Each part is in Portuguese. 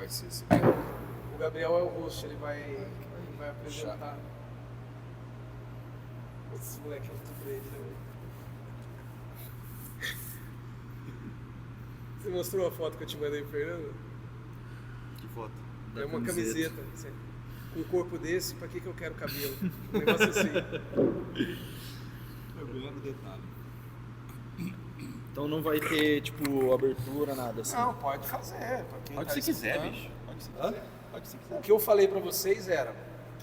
vai ser esse? O Gabriel é o host, ele vai apresentar. Esse moleque é muito preto, né? Você mostrou a foto que eu te mandei, Fernando? Que foto? É uma camiseta. Assim, com um corpo desse, pra que eu quero cabelo? Um negócio assim. Eu ganho no detalhe. Então não vai ter, tipo, abertura, nada assim? Não, pode fazer. Pra quem Pode tá se quiser, escutando. bicho. Pode se quiser. Pode se quiser. O que eu falei pra vocês era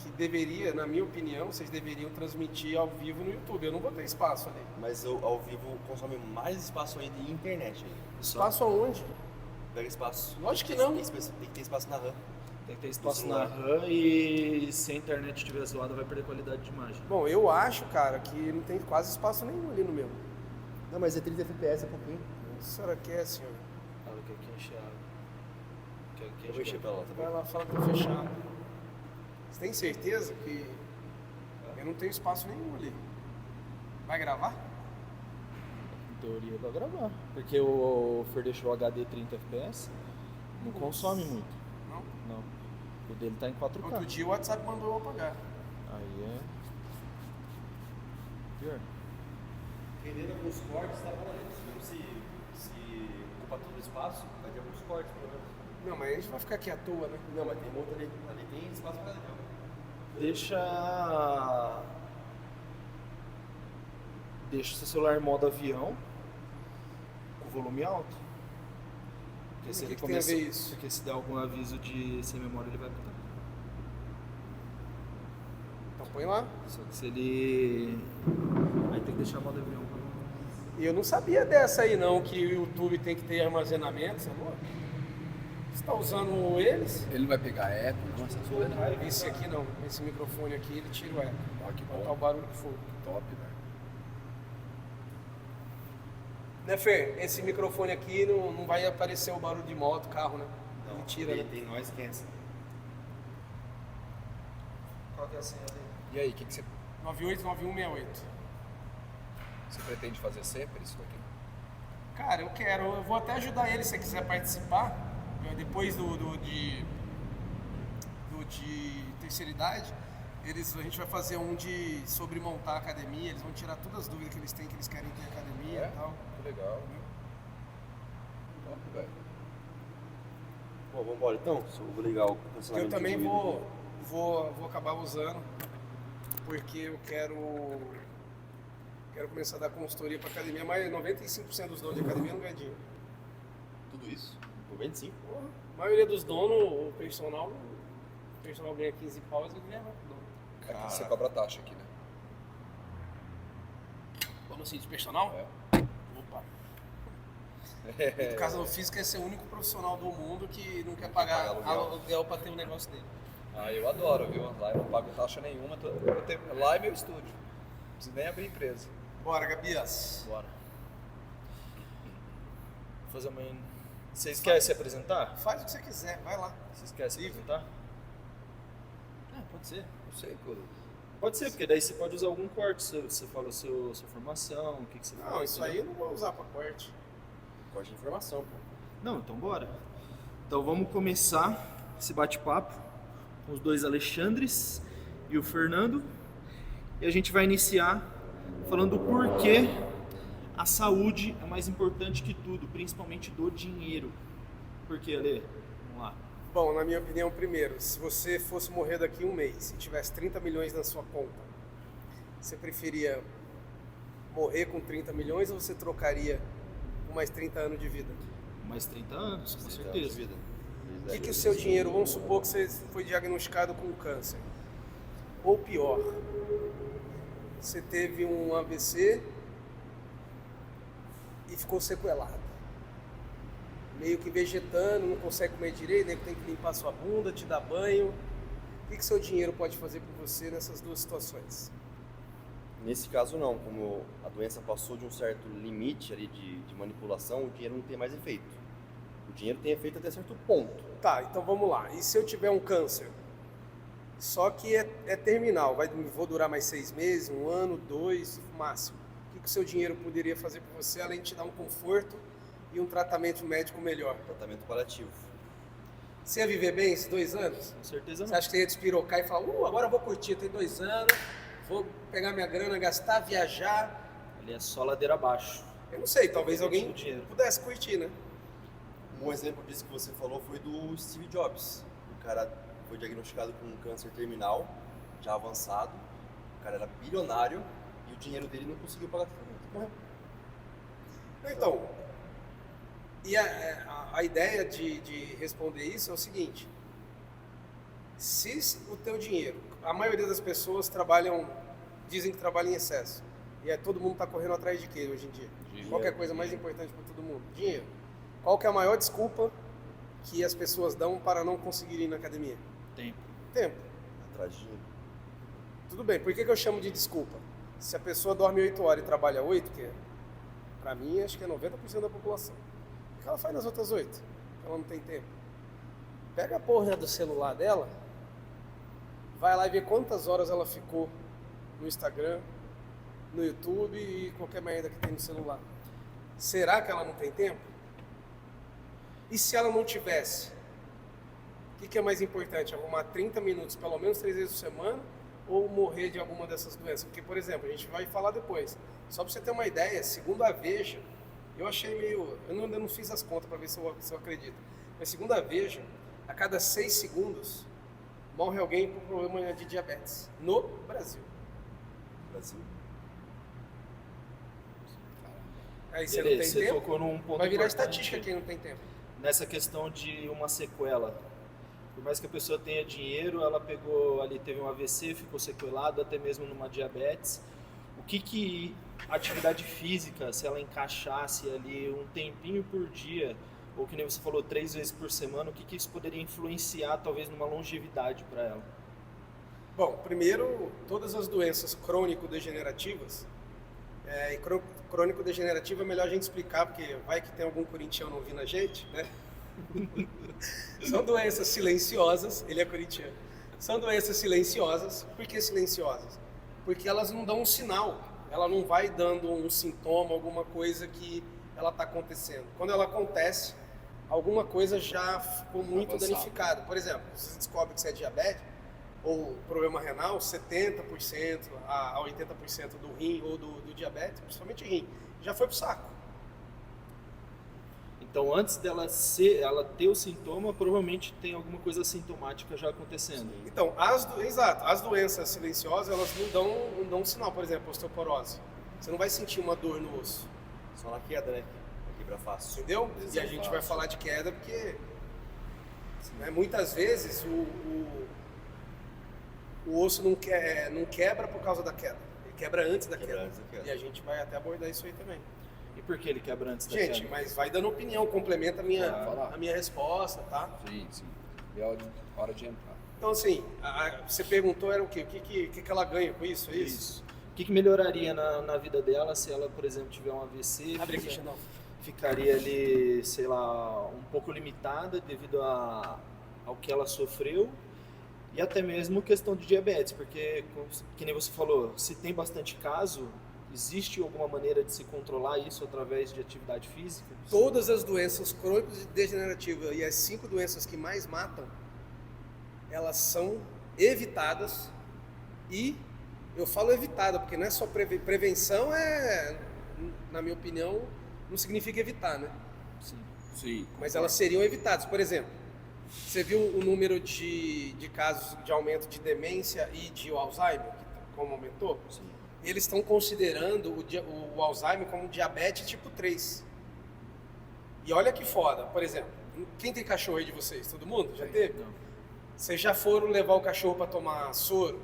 que deveria, na minha opinião, vocês deveriam transmitir ao vivo no YouTube. Eu não vou ter espaço ali. Mas eu, ao vivo, consome mais espaço aí de internet. Aí. Espaço aonde? Pega espaço. Lógico que não. Tem que ter espaço na RAM. Tem que ter espaço na RAM e se a internet estiver zoada vai perder qualidade de imagem. Bom, eu acho, cara, que não tem quase espaço nenhum ali no meu. Não, mas é 30 FPS, é pouquinho. O que a senhora quer, senhor? Ela quer que enche a... Eu vou encher pra lá, tá Vai bom? lá, fala que tá fechado. Você tem certeza que eu não tenho espaço nenhum ali? Vai gravar? Em teoria vai gravar. Porque o Fer deixou o HD 30 FPS, não consome muito. Não? Não. O dele tá em 4K. Outro dia o WhatsApp mandou eu apagar. Aí é... pior. Dependendo de alguns cortes, tá bom. Se ocupa todo o espaço, vai ter alguns cortes, pelo menos. Não, mas a gente vai ficar aqui à toa, né? Não, mas tem um outro ali. Ali tem espaço pra legal. Deixa o seu celular em modo avião, com volume alto. Porque O se que ele que tem a ver isso? Porque se der algum aviso de sem memória, ele vai botar. Então põe lá. Só que se ele... aí tem que deixar modo avião pra não... E eu não sabia dessa aí não, que o YouTube tem que ter armazenamento, sabe? Você tá usando eles? Ele não vai pegar eco, não, essas coisas? Esse aqui não, esse microfone aqui ele tira o eco. Ó, que Botar o bom. barulho que for. Top, velho. Né, Fer? Esse microfone aqui não vai aparecer o barulho de moto, carro, né? Não, Ele tira, né? tem noise cancel. Qual que é a senha dele? E aí, o que você 989168. pretende fazer sempre isso aqui? Cara, eu vou até ajudar ele se você quiser participar. Depois de terceira idade, a gente vai fazer um sobre montar a academia, eles vão tirar todas as dúvidas que eles têm, que eles querem ter academia e tal. Que legal. Top, velho. Bom, vambora então. Eu vou ligar o Eu funcionamento também de vídeo. vou acabar usando, porque eu quero começar a dar consultoria para academia, mas 95% dos donos de academia não ganham dinheiro. Tudo isso? Por 25? Porra, a maioria dos donos, o personal ganha 15 paus e ganha mais pro dono. Aqui você cobra taxa aqui, né? Como assim, de personal? É. Opa. Educação física é ser o único profissional do mundo que não quer pagar aluguel para ter um negócio dele. Ah, eu adoro, viu? Lá eu não pago taxa nenhuma. Lá é meu estúdio. Não preciso nem abrir empresa. Bora, Gabias. Bora. Vou fazer uma... Vocês querem se apresentar? Faz o que você quiser, vai lá. Vocês querem se apresentar? Pode ser. Não sei, pô. Pode ser, porque daí você pode usar algum corte. Você fala sua formação, o que você faz. Não, isso aí eu não vou usar para corte. Corte de informação, pô. Não, então bora. Então vamos começar esse bate-papo com os dois Alexandres e o Fernando. E a gente vai iniciar falando o porquê a saúde é mais importante que tudo, principalmente do dinheiro. Por quê, Ale? Vamos lá. Bom, na minha opinião, primeiro, se você fosse morrer daqui a um mês e tivesse 30 milhões na sua conta, você preferia morrer com 30 milhões ou você trocaria com mais 30 anos de vida? Mais 30 anos, com 30 anos de certeza. vida. O que o seu dinheiro, vamos supor que você foi diagnosticado com câncer, ou pior, você teve um AVC e ficou sequelado, meio que vegetando, não consegue comer direito, nem tem que limpar sua bunda, te dar banho. O que seu dinheiro pode fazer por você nessas duas situações? Nesse caso não, como a doença passou de um certo limite ali de manipulação, o dinheiro não tem mais efeito. O dinheiro tem efeito até certo ponto. Tá, então vamos lá. E se eu tiver um câncer? Só que é terminal, vou durar mais 6 meses, 1 ano, 2, máximo. O que o seu dinheiro poderia fazer por você, além de te dar um conforto e um tratamento médico melhor? Tratamento paliativo. Você ia viver bem esses 2 anos? Com certeza Você não. acha que você ia despirocar e falar, agora eu vou curtir, tem 2 anos, vou pegar minha grana, gastar, viajar. Ali é só ladeira abaixo. Eu não sei, talvez alguém O dinheiro. pudesse curtir, né? Um exemplo disso que você falou foi do Steve Jobs. O cara foi diagnosticado com um câncer terminal, já avançado. O cara era bilionário e o dinheiro dele não conseguiu pagar tratamento. Morreu. Então, e a ideia de responder isso é o seguinte: se o teu dinheiro, a maioria das pessoas dizem que trabalham em excesso, e todo mundo está correndo atrás de quê hoje em dia? Dinheiro, Qual que é a coisa mais importante para todo mundo? Dinheiro. Qual que é a maior desculpa que as pessoas dão para não conseguirem ir na academia? Tempo. Tempo. Atrás de dinheiro. Tudo bem, por que eu chamo de desculpa? Se a pessoa dorme 8 horas e trabalha 8, que pra mim acho que é 90% da população, o que ela faz nas outras 8? Ela não tem tempo. Pega a porra do celular dela, vai lá e vê quantas horas ela ficou no Instagram, no YouTube e qualquer merda que tem no celular. Será que ela não tem tempo? E se ela não tivesse? O que é mais importante? Arrumar 30 minutos, pelo menos 3 vezes por semana, ou morrer de alguma dessas doenças? Porque, por exemplo, a gente vai falar depois. Só para você ter uma ideia, segundo a Veja, eu achei meio... Eu ainda não fiz as contas para ver se eu acredito. Mas segundo a Veja, a cada 6 segundos morre alguém com problema de diabetes. No Brasil. Brasil. Aí você Beleza, não tem você tempo, tocou num ponto vai virar importante estatística quem não tem tempo. nessa questão de uma sequela. Por mais que a pessoa tenha dinheiro, ela pegou ali, teve um AVC, ficou sequelado, até mesmo numa diabetes. O que a atividade física, se ela encaixasse ali um tempinho por dia, ou que nem você falou, 3 vezes por semana, o que isso poderia influenciar talvez numa longevidade para ela? Bom, primeiro, todas as doenças crônico-degenerativas, e crônico-degenerativo é melhor a gente explicar, porque vai que tem algum corintiano ouvindo a gente, né? São doenças silenciosas, ele é corintiano. São doenças silenciosas. Por que silenciosas? Porque elas não dão um sinal, ela não vai dando um sintoma, alguma coisa que ela está acontecendo. Quando ela acontece, alguma coisa já ficou muito Avançado. danificada. Por exemplo, você descobre que você é diabético ou problema renal, 70% a 80% do rim ou do diabetes, principalmente rim, já foi pro saco. Então, antes dela ela ter o sintoma, provavelmente tem alguma coisa sintomática já acontecendo. Então, exato, as doenças silenciosas, elas não dão um sinal. Por exemplo, osteoporose. Você não vai sentir uma dor no osso, Só na queda, né? Vai quebrar fácil. entendeu? E a gente vai falar de queda porque, né, muitas vezes o osso não quebra por causa da queda. Ele quebra antes da Quebra queda. antes da queda. E a gente vai até abordar isso aí também. E por que ele quebra antes da Gente, queda? mas vai dando opinião, complementa Claro. a minha resposta, tá? Sim, sim. É hora de entrar. Então, assim, você perguntou era o quê? O que ela ganha com isso? É isso? O que melhoraria na vida dela se ela, por exemplo, tiver um AVC? Abre aqui, Xandão. Ficaria ali, sei lá, um pouco limitada devido ao que ela sofreu e até mesmo questão de diabetes, porque, que nem você falou, se tem bastante caso, existe alguma maneira de se controlar isso através de atividade física? Todas as doenças crônicas e degenerativas e as 5 doenças que mais matam, elas são evitadas. E eu falo evitada porque não é só prevenção, na minha opinião, não significa evitar, né? Sim. Sim. Mas elas seriam evitadas. Por exemplo, você viu o número de casos de aumento de demência e de Alzheimer, como aumentou? Sim. Eles estão considerando o Alzheimer como diabetes tipo 3. E olha que foda, por exemplo, quem tem cachorro aí de vocês? Todo mundo? Já teve? Não. Vocês já foram levar o cachorro para tomar soro?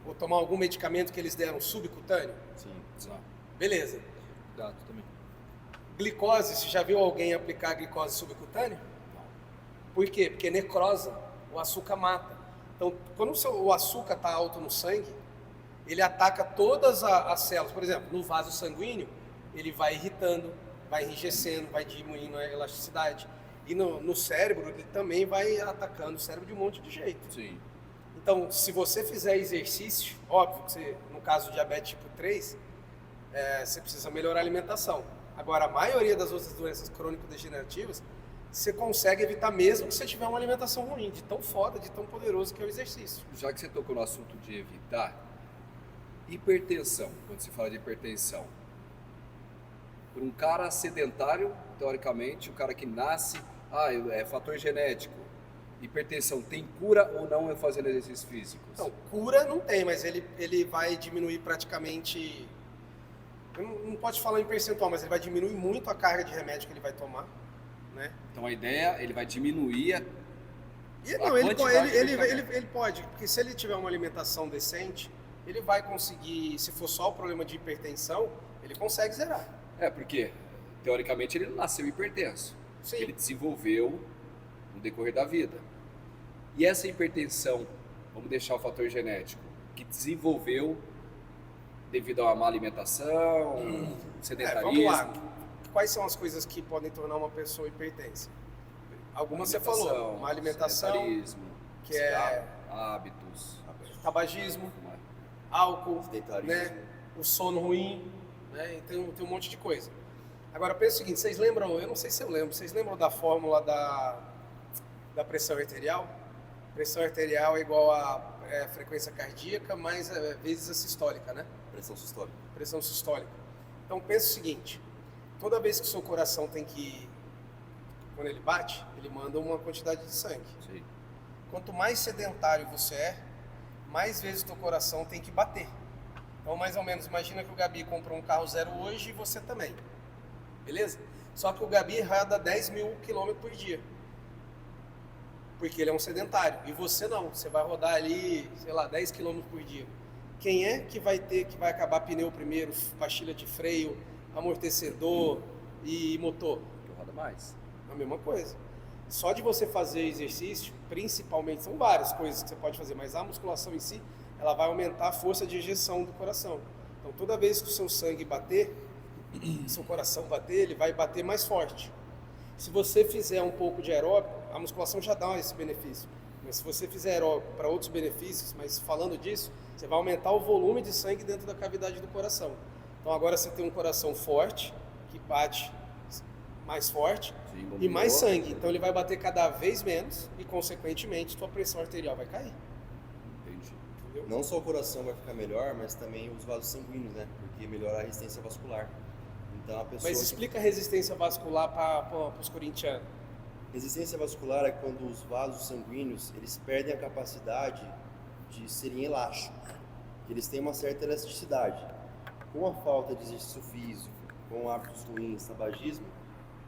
Ou tomar algum medicamento que eles deram subcutâneo? Sim. Exato. Beleza. Gato também. Glicose, você já viu alguém aplicar glicose subcutânea? Por quê? Porque necrosa, o açúcar mata. Então, quando o açúcar está alto no sangue, ele ataca todas as células. Por exemplo, no vaso sanguíneo, ele vai irritando, vai enrijecendo, vai diminuindo a elasticidade. E no cérebro, ele também vai atacando o cérebro de um monte de jeito. Sim. Então, se você fizer exercício, óbvio que você, no caso do diabetes tipo 3, você precisa melhorar a alimentação. Agora, a maioria das outras doenças crônico-degenerativas, você consegue evitar mesmo que você tiver uma alimentação ruim, de tão foda, de tão poderoso que é o exercício. Já que você tocou no assunto de evitar, hipertensão, quando se fala de hipertensão, por um cara sedentário, teoricamente, o cara que nasce, é fator genético, hipertensão tem cura ou não fazendo exercícios físicos? Então, cura não tem, mas ele vai diminuir praticamente, não pode falar em percentual, mas ele vai diminuir muito a carga de remédio que ele vai tomar, né? Então a ideia, ele vai diminuir ele pode, porque se ele tiver uma alimentação decente, ele vai conseguir, se for só o problema de hipertensão, ele consegue zerar. Porque teoricamente ele não nasceu hipertenso. Sim. Ele desenvolveu no decorrer da vida. E essa hipertensão, vamos deixar o fator genético, que desenvolveu devido a uma má alimentação, sedentarismo. Vamos lá. Quais são as coisas que podem tornar uma pessoa hipertensa? Algumas você falou, uma alimentação, sedentarismo, que é hábitos, tabagismo, álcool, Sedentarismo. né? O sono ruim, né? E tem um monte de coisa. Agora pensa o seguinte, vocês lembram, eu não sei se eu lembro, vocês lembram da fórmula da pressão arterial? Pressão arterial é igual a frequência cardíaca mais vezes a sistólica, né? Pressão sistólica. Pressão sistólica. Então pensa o seguinte, toda vez que o seu coração tem que, quando ele bate, ele manda uma quantidade de sangue. Sim. Quanto mais sedentário você é, mais vezes o teu coração tem que bater. Então mais ou menos, imagina que o Gabi comprou um carro zero hoje e você também. Beleza? Só que o Gabi roda 10 mil quilômetros por dia. Porque ele é um sedentário. E você não. Você vai rodar ali, sei lá, 10 quilômetros por dia. Quem é que vai acabar pneu primeiro, pastilha de freio, amortecedor e motor? Que roda mais. A mesma coisa. Só de você fazer exercício, principalmente, são várias coisas que você pode fazer, mas a musculação em si, ela vai aumentar a força de ejeção do coração. Então toda vez que o seu sangue bater, seu coração bater, ele vai bater mais forte. Se você fizer um pouco de aeróbico, a musculação já dá esse benefício. Mas se você fizer aeróbico para outros benefícios, mas falando disso, você vai aumentar o volume de sangue dentro da cavidade do coração. Então agora você tem um coração forte, que bate mais forte, Sim, e mais sangue. Então ele vai bater cada vez menos e, consequentemente, sua pressão arterial vai cair. Entendi. Entendeu? Não só o coração vai ficar melhor, mas também os vasos sanguíneos, né? Porque melhora a resistência vascular. Então a pessoa. Mas explica a resistência vascular para os corintianos. Resistência vascular é quando os vasos sanguíneos eles perdem a capacidade de serem elásticos. Eles têm uma certa elasticidade. Com a falta de exercício físico, com hábitos ruins, tabagismo,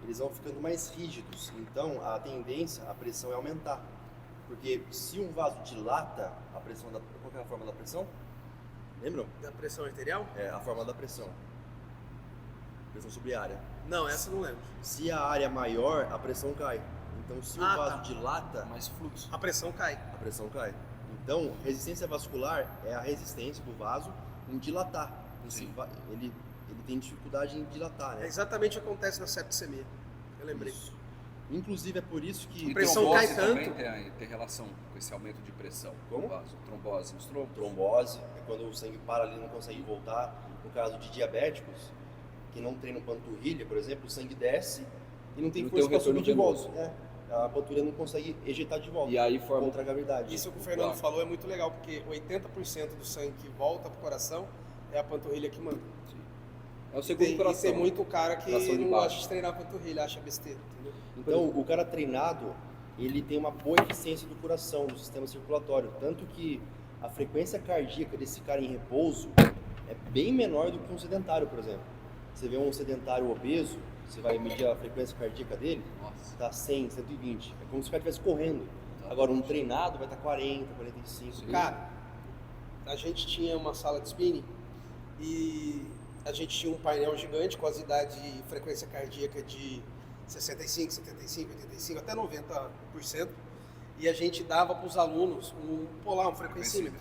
eles vão ficando mais rígidos. Então a tendência, a pressão é aumentar. Porque se um vaso dilata, a pressão da... Qual que é a forma da pressão? Lembram? Da pressão arterial? É a forma da pressão. Pressão sobre área. Não, essa eu não lembro. Se a área é maior, a pressão cai. Então, se o vaso dilata, Mais fluxo. A pressão cai. a pressão cai. Então, resistência vascular é a resistência do vaso em dilatar. Ele tem dificuldade em dilatar, É né? exatamente o que acontece na septicemia. Eu lembrei. Isso. Inclusive, é por isso que A pressão trombose cai também tanto. tem relação com esse aumento de pressão. Como? Trombose nos trombos. trombose é quando o sangue para ali e não consegue voltar. No caso de diabéticos, que não treinam panturrilha, por exemplo, o sangue desce e não tem Não força tem o para subir de retorno volta. A panturrilha não consegue ejetar de volta E aí forma... contra a gravidade. Isso que o Fernando falou é muito legal, porque 80% do sangue que volta pro coração é a panturrilha que manda. É o segundo coração. E tem muito cara que Coração de não baixo. gosta de treinar a panturrilha, acha besteira, entendeu? Então, o cara treinado, ele tem uma boa eficiência do coração, do sistema circulatório. Tanto que a frequência cardíaca desse cara em repouso é bem menor do que um sedentário, por exemplo. Você vê um sedentário obeso, você vai medir a frequência cardíaca dele, Nossa. tá 100, 120. É como se o cara estivesse correndo. Agora, um treinado vai estar 40, 45. Sim. Cara, a gente tinha uma sala de spinning e a gente tinha um painel gigante com as idades de frequência cardíaca de 65, 75, 85, até 90%. E a gente dava para os alunos um frequencímetro.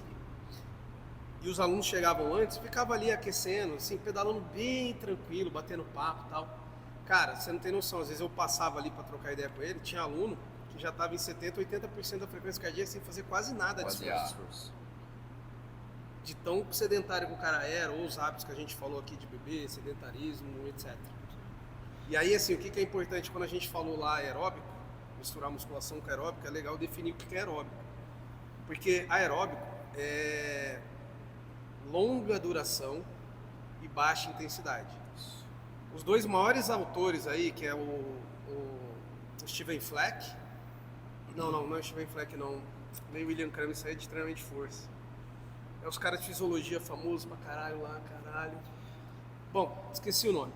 E os alunos chegavam antes, ficavam ali aquecendo, assim, pedalando bem tranquilo, batendo papo e tal. Cara, você não tem noção, às vezes eu passava ali para trocar ideia com ele, tinha aluno que já estava em 70, 80% da frequência cardíaca sem fazer quase nada de esforço. De tão sedentário que o cara era, ou os hábitos que a gente falou aqui de beber, sedentarismo, etc. E aí, assim, o que é importante quando a gente falou lá aeróbico, misturar musculação com aeróbico, é legal definir o que é aeróbico. Porque aeróbico é longa duração e baixa intensidade. Os dois maiores autores aí, que é o Steven Fleck, não é Steven Fleck não, nem William Cramer, isso aí é de treinamento de força. É os caras de fisiologia famosos pra caralho lá, caralho. Bom, esqueci o nome.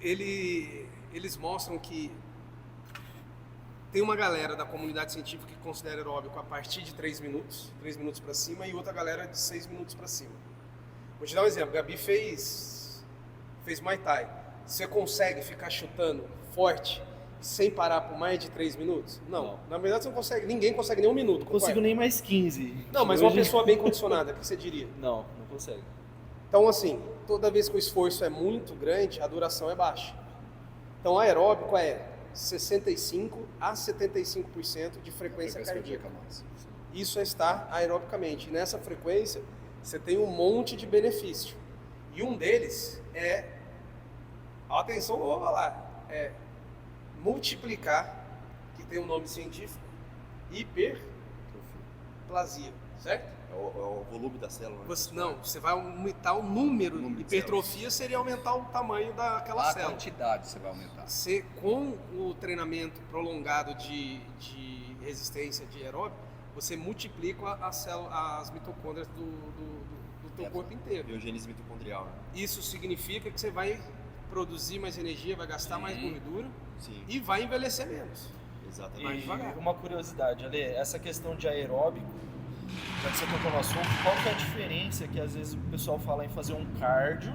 Eles mostram que tem uma galera da comunidade científica que considera aeróbico a partir de 3 minutos para cima, e outra galera de 6 minutos para cima. Vou te dar um exemplo. Gabi fez Muay Thai. Você consegue ficar chutando forte sem parar por mais de 3 minutos? Não. Na verdade você não consegue. Ninguém consegue nem 1 minuto. Não consigo nem mais 15. Não, mas uma pessoa bem condicionada, o que você diria? Não consegue. Então, assim, toda vez que o esforço é muito grande, a duração é baixa. Então, aeróbico é 65% a 75% de frequência cardíaca. Isso é estar aerobicamente. E nessa frequência, você tem um monte de benefício. E um deles é, atenção, vou falar, é multiplicar, que tem um nome científico, hiperplasia, certo? É o volume da célula. Né? Você vai aumentar o número. Hipertrofia seria aumentar o tamanho daquela célula. A quantidade você vai aumentar. Você, com o treinamento prolongado de resistência de aeróbico, você multiplica as mitocôndrias do teu corpo inteiro. Biogênese mitocondrial. Né? Isso significa que você vai produzir mais energia, vai gastar mais gordura. Sim. E vai envelhecer menos. Exatamente. Mais devagar. Uma curiosidade, Ale, essa questão de aeróbico, já que você tocou no assunto, qual que é a diferença que às vezes o pessoal fala em fazer um cardio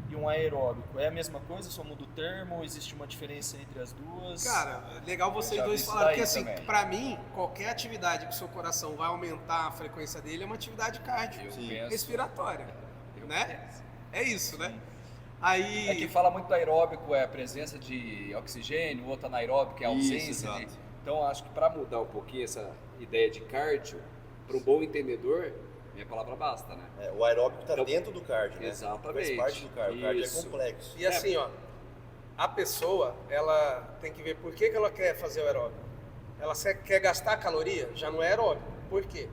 e um aeróbico? É a mesma coisa, só muda o termo, ou existe uma diferença entre as duas? Cara, legal vocês dois falarem, porque assim, pra mim, qualquer atividade que o seu coração vai aumentar a frequência dele é uma atividade cardio, respiratória, né? É isso, né? Aí... É que fala muito do aeróbico, é a presença de oxigênio, o outro anaeróbico é a ausência de... Então, acho que para mudar um pouquinho essa ideia de cardio, para um bom entendedor, minha palavra basta, né? O aeróbico está dentro do cardio, né? Exatamente. Faz parte do cardio. O cardio é complexo. E assim, ó, a pessoa, ela tem que ver por que ela quer fazer o aeróbico. Ela quer gastar caloria, já não é aeróbico. Por quê?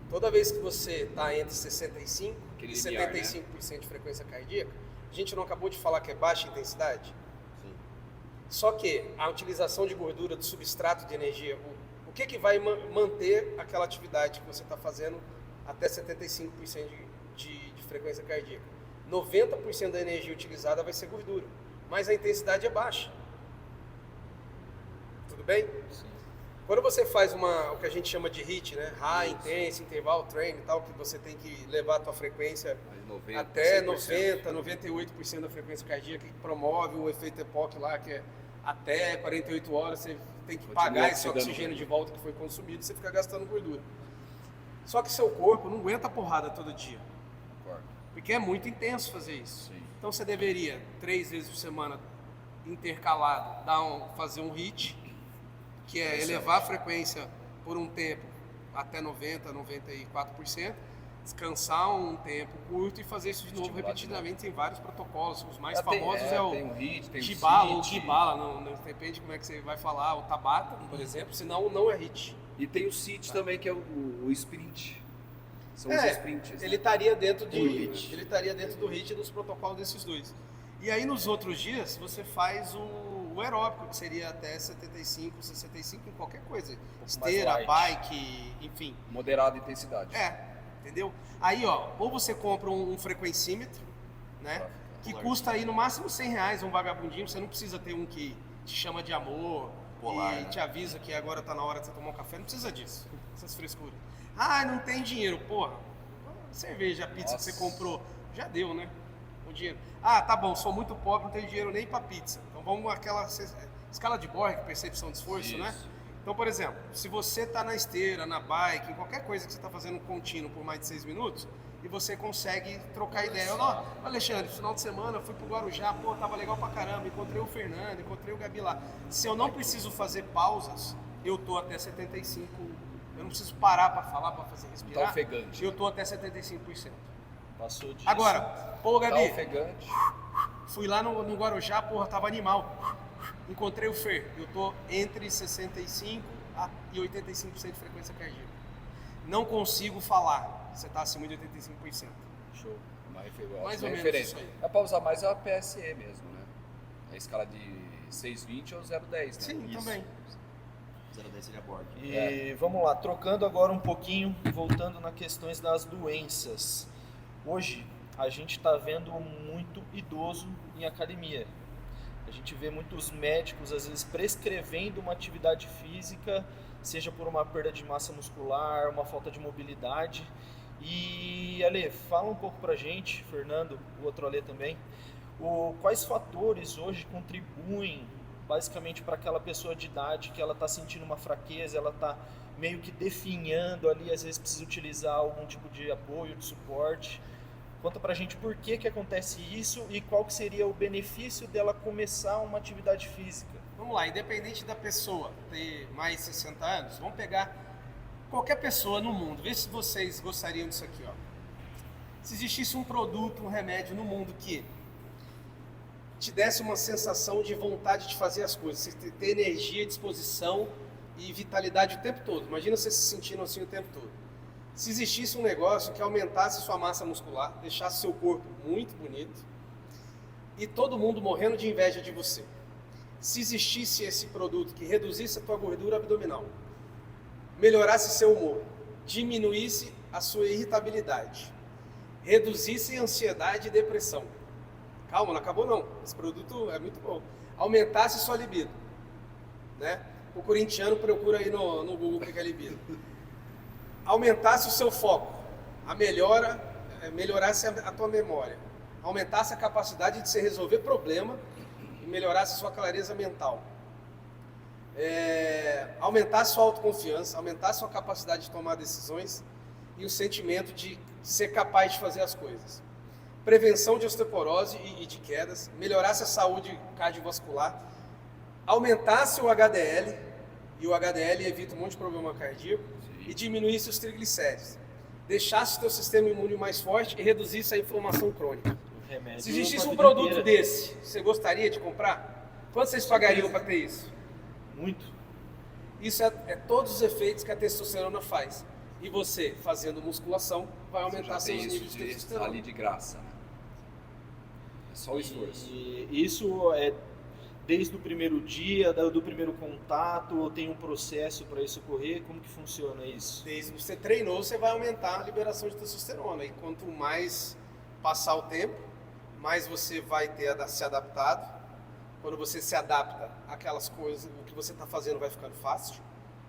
Toda vez que você está entre 65% e 75% de frequência cardíaca, a gente não acabou de falar que é baixa intensidade? Sim. Só que a utilização de gordura do substrato de energia, o que vai manter aquela atividade que você está fazendo até 75% de frequência cardíaca? 90% da energia utilizada vai ser gordura, mas a intensidade é baixa. Tudo bem? Sim. Quando você faz o que a gente chama de HIIT, né? High Intense Interval Training e tal, que você tem que levar a tua frequência 90, até 100%. 98% da frequência cardíaca, que promove o efeito EPOC lá, que é até 48 horas você tem que pagar esse oxigênio de volta que foi consumido e você fica gastando gordura. Só que seu corpo não aguenta porrada todo dia. Porque é muito intenso fazer isso. Sim. Então você deveria, 3 vezes por semana, intercalado, fazer um HIIT, que é elevar a frequência por um tempo até 90%, 94%, descansar um tempo curto e fazer isso de novo repetidamente. Tem vários protocolos, os mais famosos é o tem um HIIT, tem Jibala, o ou sit. Jibala, não depende como é que você vai falar, o Tabata, por exemplo, senão não é HIIT. E tem o sit também, que é o sprint. São os sprints. Ele estaria dentro do HIIT. Ele estaria dentro do HIIT e dos protocolos desses dois. E aí nos outros dias você faz o aeróbico, que seria até 75, 65 em qualquer coisa. Esteira, bike, enfim. Moderada intensidade. Entendeu? Aí, ó, ou você compra um frequencímetro, né? Que custa aí no máximo R$100, um vagabundinho. Você não precisa ter um que te chama de amor e te avisa que agora tá na hora de você tomar um café. Não precisa disso, essas frescuras. Ah, não tem dinheiro. Porra, cerveja, pizza que você comprou, já deu, né? O dinheiro. Ah, tá bom, sou muito pobre, não tenho dinheiro nem pra pizza. Então vamos aquela escala de Borg, percepção de esforço, né? Então, por exemplo, se você está na esteira, na bike, em qualquer coisa que você está fazendo contínuo por mais de 6 minutos, e você consegue trocar ideia. Ó, Alexandre, final de semana eu fui pro Guarujá, pô, tava legal pra caramba, encontrei o Fernando, encontrei o Gabi lá. Se eu não preciso fazer pausas, eu tô até 75%. Eu não preciso parar para falar, para fazer respirar. Tá ofegante. Eu tô até 75%. Passou disso. Agora, pô, Gabi, Tá ofegante. fui lá no Guarujá, porra, tava animal. encontrei o Fer, eu tô entre 65% e 85% de frequência cardíaca. Não consigo falar, você tá acima de 85%. Show. Mais ou menos referência. isso aí. É para usar mais a PSE mesmo, né? A escala de 620 ou 010, né? Sim, Isso. também. 010 seria bordo. E vamos lá, trocando agora um pouquinho e voltando nas questões das doenças. Hoje a gente está vendo muito idoso em academia. A gente vê muitos médicos às vezes prescrevendo uma atividade física, seja por uma perda de massa muscular, uma falta de mobilidade. E Ale, fala um pouco pra gente, Fernando, o outro Ale também, quais fatores hoje contribuem basicamente para aquela pessoa de idade que ela está sentindo uma fraqueza, ela está meio que definhando ali, às vezes precisa utilizar algum tipo de apoio, de suporte. Conta pra gente por que acontece isso e qual que seria o benefício dela começar uma atividade física. Vamos lá, independente da pessoa ter mais de 60 anos, vamos pegar qualquer pessoa no mundo, vê se vocês gostariam disso aqui, ó. Se existisse um produto, um remédio no mundo que te desse uma sensação de vontade de fazer as coisas, você ter energia, disposição e vitalidade o tempo todo. Imagina você se sentindo assim o tempo todo. Se existisse um negócio que aumentasse sua massa muscular, deixasse seu corpo muito bonito e todo mundo morrendo de inveja de você. Se existisse esse produto que reduzisse a tua gordura abdominal, melhorasse seu humor, diminuísse a sua irritabilidade, reduzisse a ansiedade e depressão. Calma, não acabou não. Esse produto é muito bom. Aumentasse sua libido, né? O corintiano procura aí no Google o que é libido. Aumentasse o seu foco, melhorasse a tua memória, aumentasse a capacidade de você resolver problema e melhorasse a sua clareza mental. Aumentasse sua autoconfiança, aumentasse sua capacidade de tomar decisões e o sentimento de ser capaz de fazer as coisas. Prevenção de osteoporose e de quedas, melhorasse a saúde cardiovascular, aumentasse o HDL, e o HDL evita um monte de problema cardíaco, e diminuísse os triglicéridos, deixasse o teu sistema imune mais forte e reduzisse a inflamação crônica. Se existisse um produto desse, você gostaria de comprar? Quanto vocês pagariam para ter isso? Muito. Isso é todos os efeitos que a testosterona faz. E você, fazendo musculação, vai aumentar seus níveis de testosterona. Ali de graça, né? É só o esforço. E isso é desde o primeiro dia, do primeiro contato, ou tem um processo para isso ocorrer? Como que funciona isso? Desde que você treinou, você vai aumentar a liberação de testosterona. E quanto mais passar o tempo, mais você vai ter se adaptado. Quando você se adapta àquelas coisas, o que você está fazendo vai ficando fácil.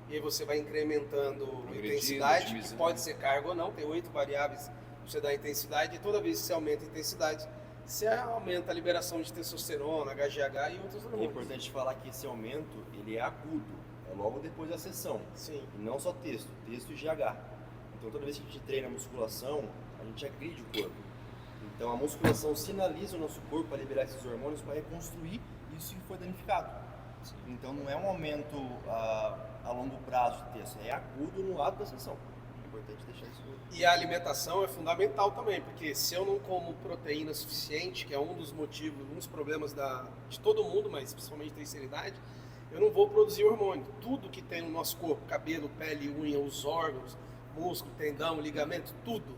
E aí você vai incrementando a intensidade, que pode ser carga ou não. Tem 8 variáveis para você dar intensidade. E toda vez que você aumenta a intensidade, você aumenta a liberação de testosterona, HGH e outros hormônios. É importante falar que esse aumento, ele é agudo, é logo depois da sessão. Sim. E não só testo e GH. Então toda vez que a gente treina a musculação, a gente agride o corpo. Então a musculação sinaliza o nosso corpo para liberar esses hormônios para reconstruir isso que foi danificado. Sim. Então não é um aumento a longo prazo de testo, é agudo no ato da sessão. É importante deixar isso. E a alimentação é fundamental também, porque se eu não como proteína suficiente, que é um dos motivos, um dos problemas de todo mundo, mas principalmente da terceira idade, eu não vou produzir hormônio. Tudo que tem no nosso corpo, cabelo, pele, unha, os órgãos, músculo, tendão, ligamento,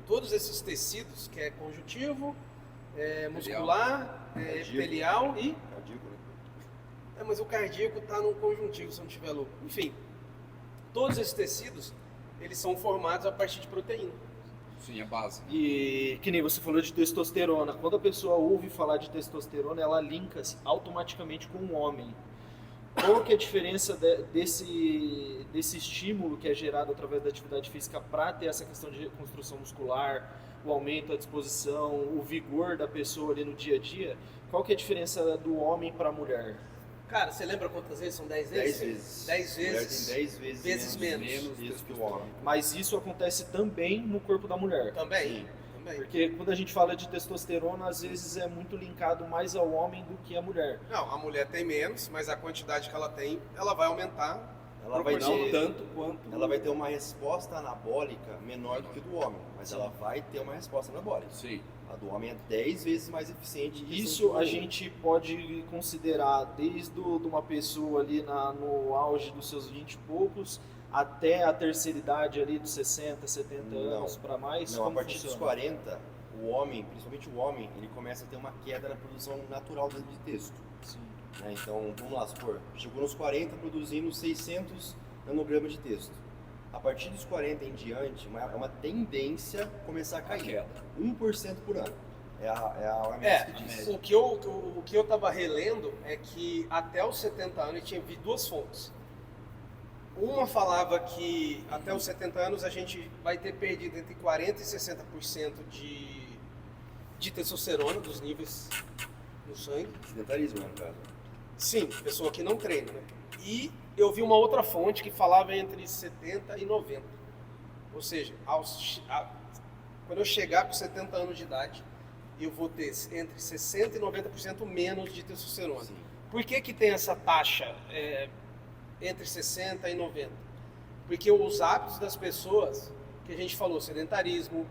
todos esses tecidos, que é conjuntivo, muscular, pelial e... Cardíaco, né? mas o cardíaco está no conjuntivo, se não estiver louco. Enfim, todos esses tecidos, eles são formados a partir de proteína. Sim, a base. E que nem você falou de testosterona. Quando a pessoa ouve falar de testosterona, ela linka-se automaticamente com o homem. Qual que é a diferença desse estímulo que é gerado através da atividade física para ter essa questão de reconstrução muscular, o aumento da disposição, o vigor da pessoa ali no dia a dia? Qual que é a diferença do homem para a mulher? Cara, você lembra quantas vezes? São 10 vezes? 10 vezes. 10 Mulher vezes. tem 10 vezes menos isso que o homem. Mas isso acontece também no corpo da mulher. Também. Sim. Também. Porque quando a gente fala de testosterona, às vezes é muito linkado mais ao homem do que à mulher. Não, a mulher tem menos, mas a quantidade que ela tem, ela vai aumentar ela vai Não ter, tanto quanto... ela vai ter uma resposta anabólica menor do que do homem, mas ela vai ter uma resposta anabólica. Sim. A do homem é 10 vezes mais eficiente. em questão Isso de a gente pode considerar desde de uma pessoa ali no auge dos seus 20 e poucos até a terceira idade ali dos 60, 70 Não. anos para mais. Não, a Como partir dos funciona? 40, o homem, principalmente o homem, ele começa a ter uma queda na produção natural dele de texto. Sim. Né? Então, vamos lá, supor, chegou nos 40 produzindo 600 nanogramas de texto. A partir dos 40 em diante, é uma tendência começar a cair. Queda. 1% por ano. É a OMS que diz. O que eu tava relendo é que até os 70 anos eu tinha vi duas fontes. Uma falava que até os 70 anos a gente vai ter perdido entre 40% e 60% de testosterona, dos níveis no sangue. Sedentarismo, né, no caso. Sim, pessoa que não treina, né? E eu vi uma outra fonte que falava entre 70 e 90. Ou seja, quando eu chegar com 70 anos de idade, eu vou ter entre 60% e 90% menos de testosterona. Sim. Por que tem essa taxa entre 60 e 90? Porque os hábitos das pessoas, que a gente falou, sedentarismo,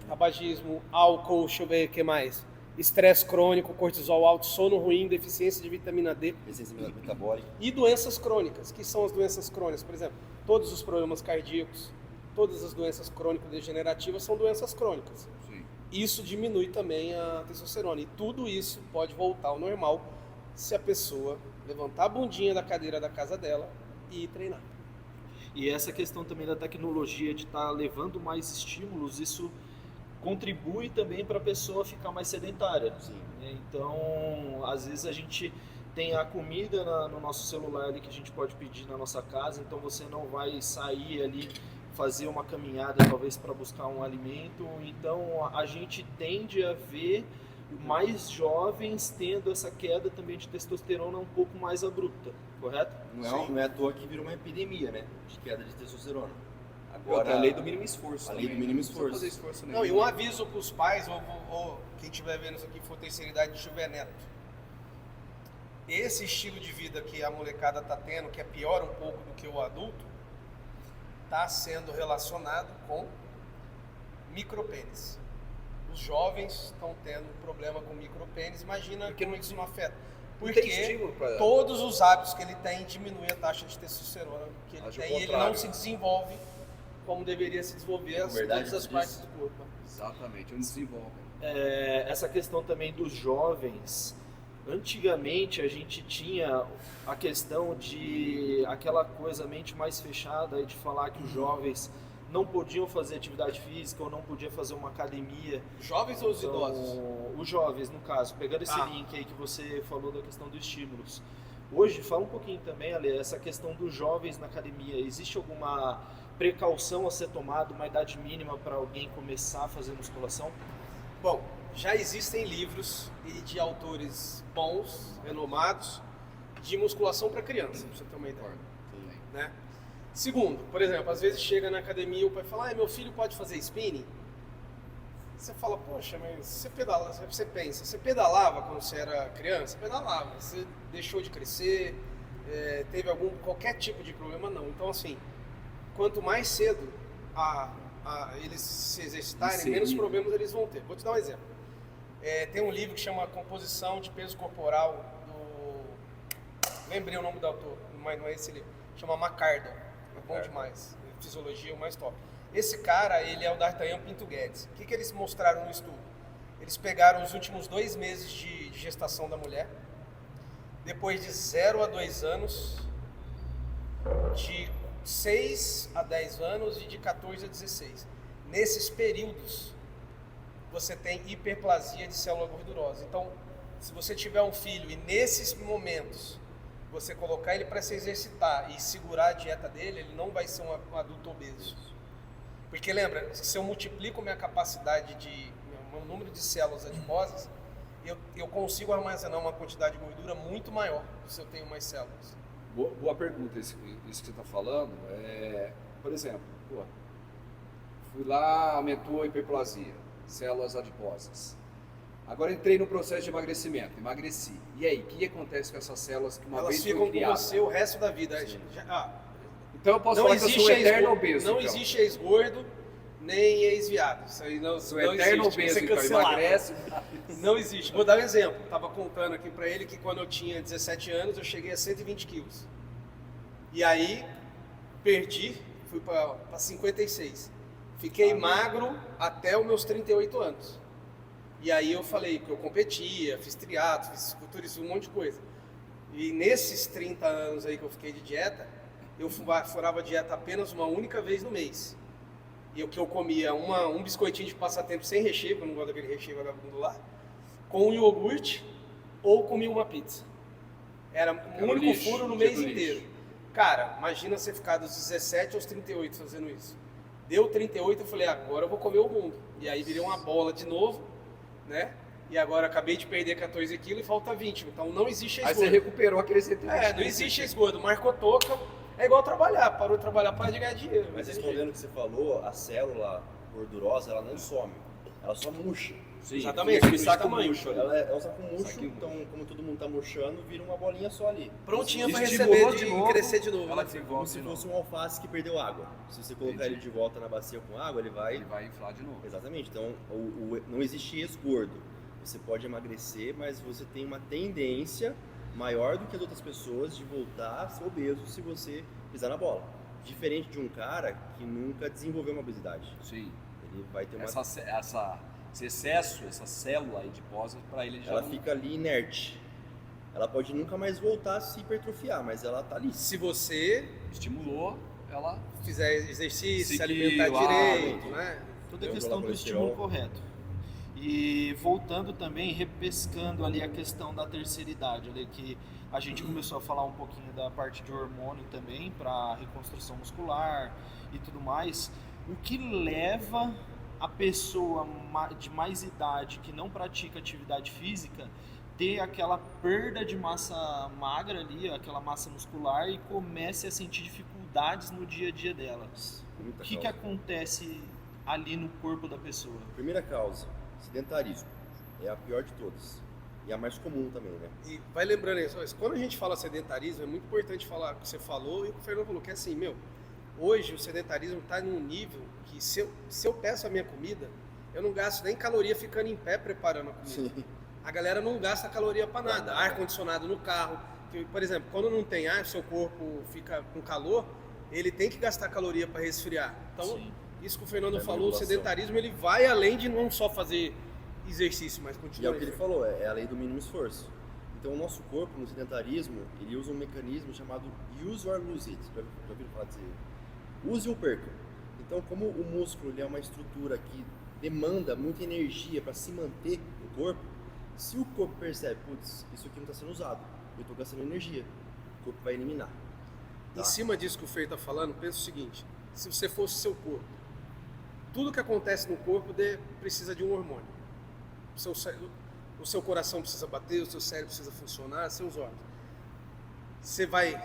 tabagismo, álcool, deixa eu ver o que mais, estresse crônico, cortisol alto, sono ruim, deficiência de vitamina D Resistência metabólica. e doenças crônicas. Que são as doenças crônicas? Por exemplo, todos os problemas cardíacos, todas as doenças crônico-degenerativas são doenças crônicas. Sim. Isso diminui também a testosterona. E tudo isso pode voltar ao normal se a pessoa levantar a bundinha da cadeira da casa dela e ir treinar. E essa questão também da tecnologia de estar levando mais estímulos, isso contribui também para a pessoa ficar mais sedentária. Sim. Então, às vezes a gente tem a comida no nosso celular ali que a gente pode pedir na nossa casa, então você não vai sair ali fazer uma caminhada talvez para buscar um alimento. Então a gente tende a ver mais jovens tendo essa queda também de testosterona um pouco mais abrupta, correto? Não é à toa que vira uma epidemia, né? De queda de testosterona. Agora, a lei do mínimo esforço. A lei também, do mínimo né? Não precisa esforço. fazer esforço Não, nenhum. e um aviso para os pais, ou quem estiver vendo isso aqui for terceira idade de tiver neto. Esse estilo de vida que a molecada está tendo, que é pior um pouco do que o adulto, está sendo relacionado com micropênis. Os jovens estão tendo problema com micropênis, imagina Porque como isso não afeta. Não tem Porque estímulo pra- todos os hábitos que ele tem diminuem a taxa de testosterona que ele Age ao tem, e ele contrário. não se desenvolve como deveria se desenvolver verdade, todas as isso partes diz. do corpo. Exatamente, onde desenvolve. Essa questão também dos jovens, antigamente a gente tinha a questão de aquela coisa, mente mais fechada, de falar que os jovens não podiam fazer atividade física ou não podiam fazer uma academia. Jovens ou os Então, idosos? os jovens, no caso, pegando esse Ah. link aí que você falou da questão dos estímulos. Hoje, fala um pouquinho também, Ale, essa questão dos jovens na academia. Existe alguma precaução a ser tomada, uma idade mínima para alguém começar a fazer musculação? Bom, já existem livros e de autores bons, renomados, de musculação para criança, pra você ter uma ideia. Né? Segundo, por exemplo, às vezes chega na academia e o pai fala, meu filho pode fazer spinning? Você fala, poxa, mas você pensa, você pedalava quando você era criança? Pedalava, você deixou de crescer, teve qualquer tipo de problema? Não. Então, assim, quanto mais cedo eles se exercitarem, Inserir. menos problemas eles vão ter. Vou te dar um exemplo. Tem um livro que chama Composição de Peso Corporal, lembrei o nome do autor, mas não é esse livro, chama McCardle, é bom demais, fisiologia é o mais top. Esse cara, ele é o D'Artagnan Pinto Guedes. O que eles mostraram no estudo? Eles pegaram os últimos 2 meses de gestação da mulher, depois de 0 a 2 anos, de 6 a 10 anos e de 14 a 16. Nesses períodos, você tem hiperplasia de célula gordurosa. Então, se você tiver um filho e nesses momentos você colocar ele para se exercitar e segurar a dieta dele, ele não vai ser um adulto obeso. Porque lembra, se eu multiplico minha capacidade meu número de células adiposas, eu consigo armazenar uma quantidade de gordura muito maior se eu tenho mais células. Boa pergunta isso que você está falando. Por exemplo, fui lá, aumentou a hiperplasia, células adiposas. Agora entrei no processo de emagrecimento, emagreci. E aí, o que acontece com essas células que uma Elas vez ficam foram com criadas? você o resto da vida. Então eu posso Não falar que eu existe sou eterno ex-gordo, obeso. não então. existe ex-gordo nem ex-viado. Isso aí não, Sou não eterno existe. obeso, Isso é então cancelado. emagrece. Não existe. Vou dar um exemplo. Tava contando aqui pra ele que quando eu tinha 17 anos eu cheguei a 120 quilos. E aí perdi, fui pra 56. Fiquei magro até os meus 38 anos. E aí eu falei que eu competia, fiz triatlo, fiz culturismo, um monte de coisa. E nesses 30 anos aí que eu fiquei de dieta, eu furava a dieta apenas uma única vez no mês. E o que eu comia um biscoitinho de passatempo sem recheio, porque eu não gosto daquele recheio vagabundo lá, com um iogurte, ou comia uma pizza. Era um único lixo, furo no dia mês do inteiro. lixo. Cara, imagina você ficar dos 17 aos 38 fazendo isso. Deu 38, eu falei, agora eu vou comer o mundo. E aí virei uma bola de novo, né? E agora acabei de perder 14 quilos e falta 20. Então não existe Aí ex-gordo. você recuperou aquele 120. Não existe ex-gordo. Marcou toca, é igual trabalhar. Parou de trabalhar para de ganhar dinheiro. Mas Não tem respondendo o que você falou, a célula gordurosa, ela não some. Ela só murcha. Sim, Exatamente, aquele diminui saco de tamanho. murcho ali. Ela é um saco murcho, Saquinho então como todo mundo tá murchando, vira uma bolinha só ali. Prontinha para Estimulou receber de e novo, crescer de novo. ela né? desenvolve Como de se novo. fosse um alface que perdeu água. Se você colocar Entendi. ele de volta na bacia com água, ele vai... Ele vai inflar de novo. Exatamente. Então, não existe ex-gordo. Você pode emagrecer, mas você tem uma tendência maior do que as outras pessoas de voltar a ser obeso se você pisar na bola. Diferente de um cara que nunca desenvolveu uma obesidade. Sim. Ele vai ter uma... Esse excesso, essa célula adiposa, para ele já Ela não... fica ali inerte. Ela pode nunca mais voltar a se hipertrofiar, mas ela tá ali. Se você estimulou, ela... fizer exercício, se Seguir alimentar o direito, hábito. né? Toda a Controlar questão o do colesterol. estímulo correto. E voltando também, repescando ali a questão da terceira idade, ali que a gente começou a falar um pouquinho da parte de hormônio também para reconstrução muscular e tudo mais. O que leva a pessoa de mais idade que não pratica atividade física ter aquela perda de massa magra ali, aquela massa muscular e comece a sentir dificuldades no dia a dia delas? Muita O que causa. acontece ali no corpo da pessoa? Primeira causa, sedentarismo. É a pior de todas. E a mais comum também, né? E vai lembrando isso, quando a gente fala sedentarismo, é muito importante falar o que você falou e o que o Fernando falou, que é assim, hoje o sedentarismo está num nível que se eu peço a minha comida, eu não gasto nem caloria ficando em pé preparando a comida. Sim. A galera não gasta caloria para nada. Ar-condicionado no carro. Por exemplo, quando não tem ar, seu corpo fica com calor, ele tem que gastar caloria para resfriar. Então, Sim. isso que o Fernando É falou, o manipulação. sedentarismo, ele vai além de não só fazer exercício, mas E é continua. o que ele falou, é a lei do mínimo esforço. Então o nosso corpo, no sedentarismo, ele usa um mecanismo chamado use or lose it. Já ouviram falar disso? Use ou perca. Então como o músculo ele é uma estrutura que demanda muita energia para se manter no corpo, se o corpo percebe, putz, isso aqui não está sendo usado, eu estou gastando energia, o corpo vai eliminar. Em cima disso que o Fer está falando, pensa o seguinte, se você fosse seu corpo, tudo que acontece no corpo precisa de um hormônio. O seu coração precisa bater, o seu cérebro precisa funcionar, seus órgãos. Você vai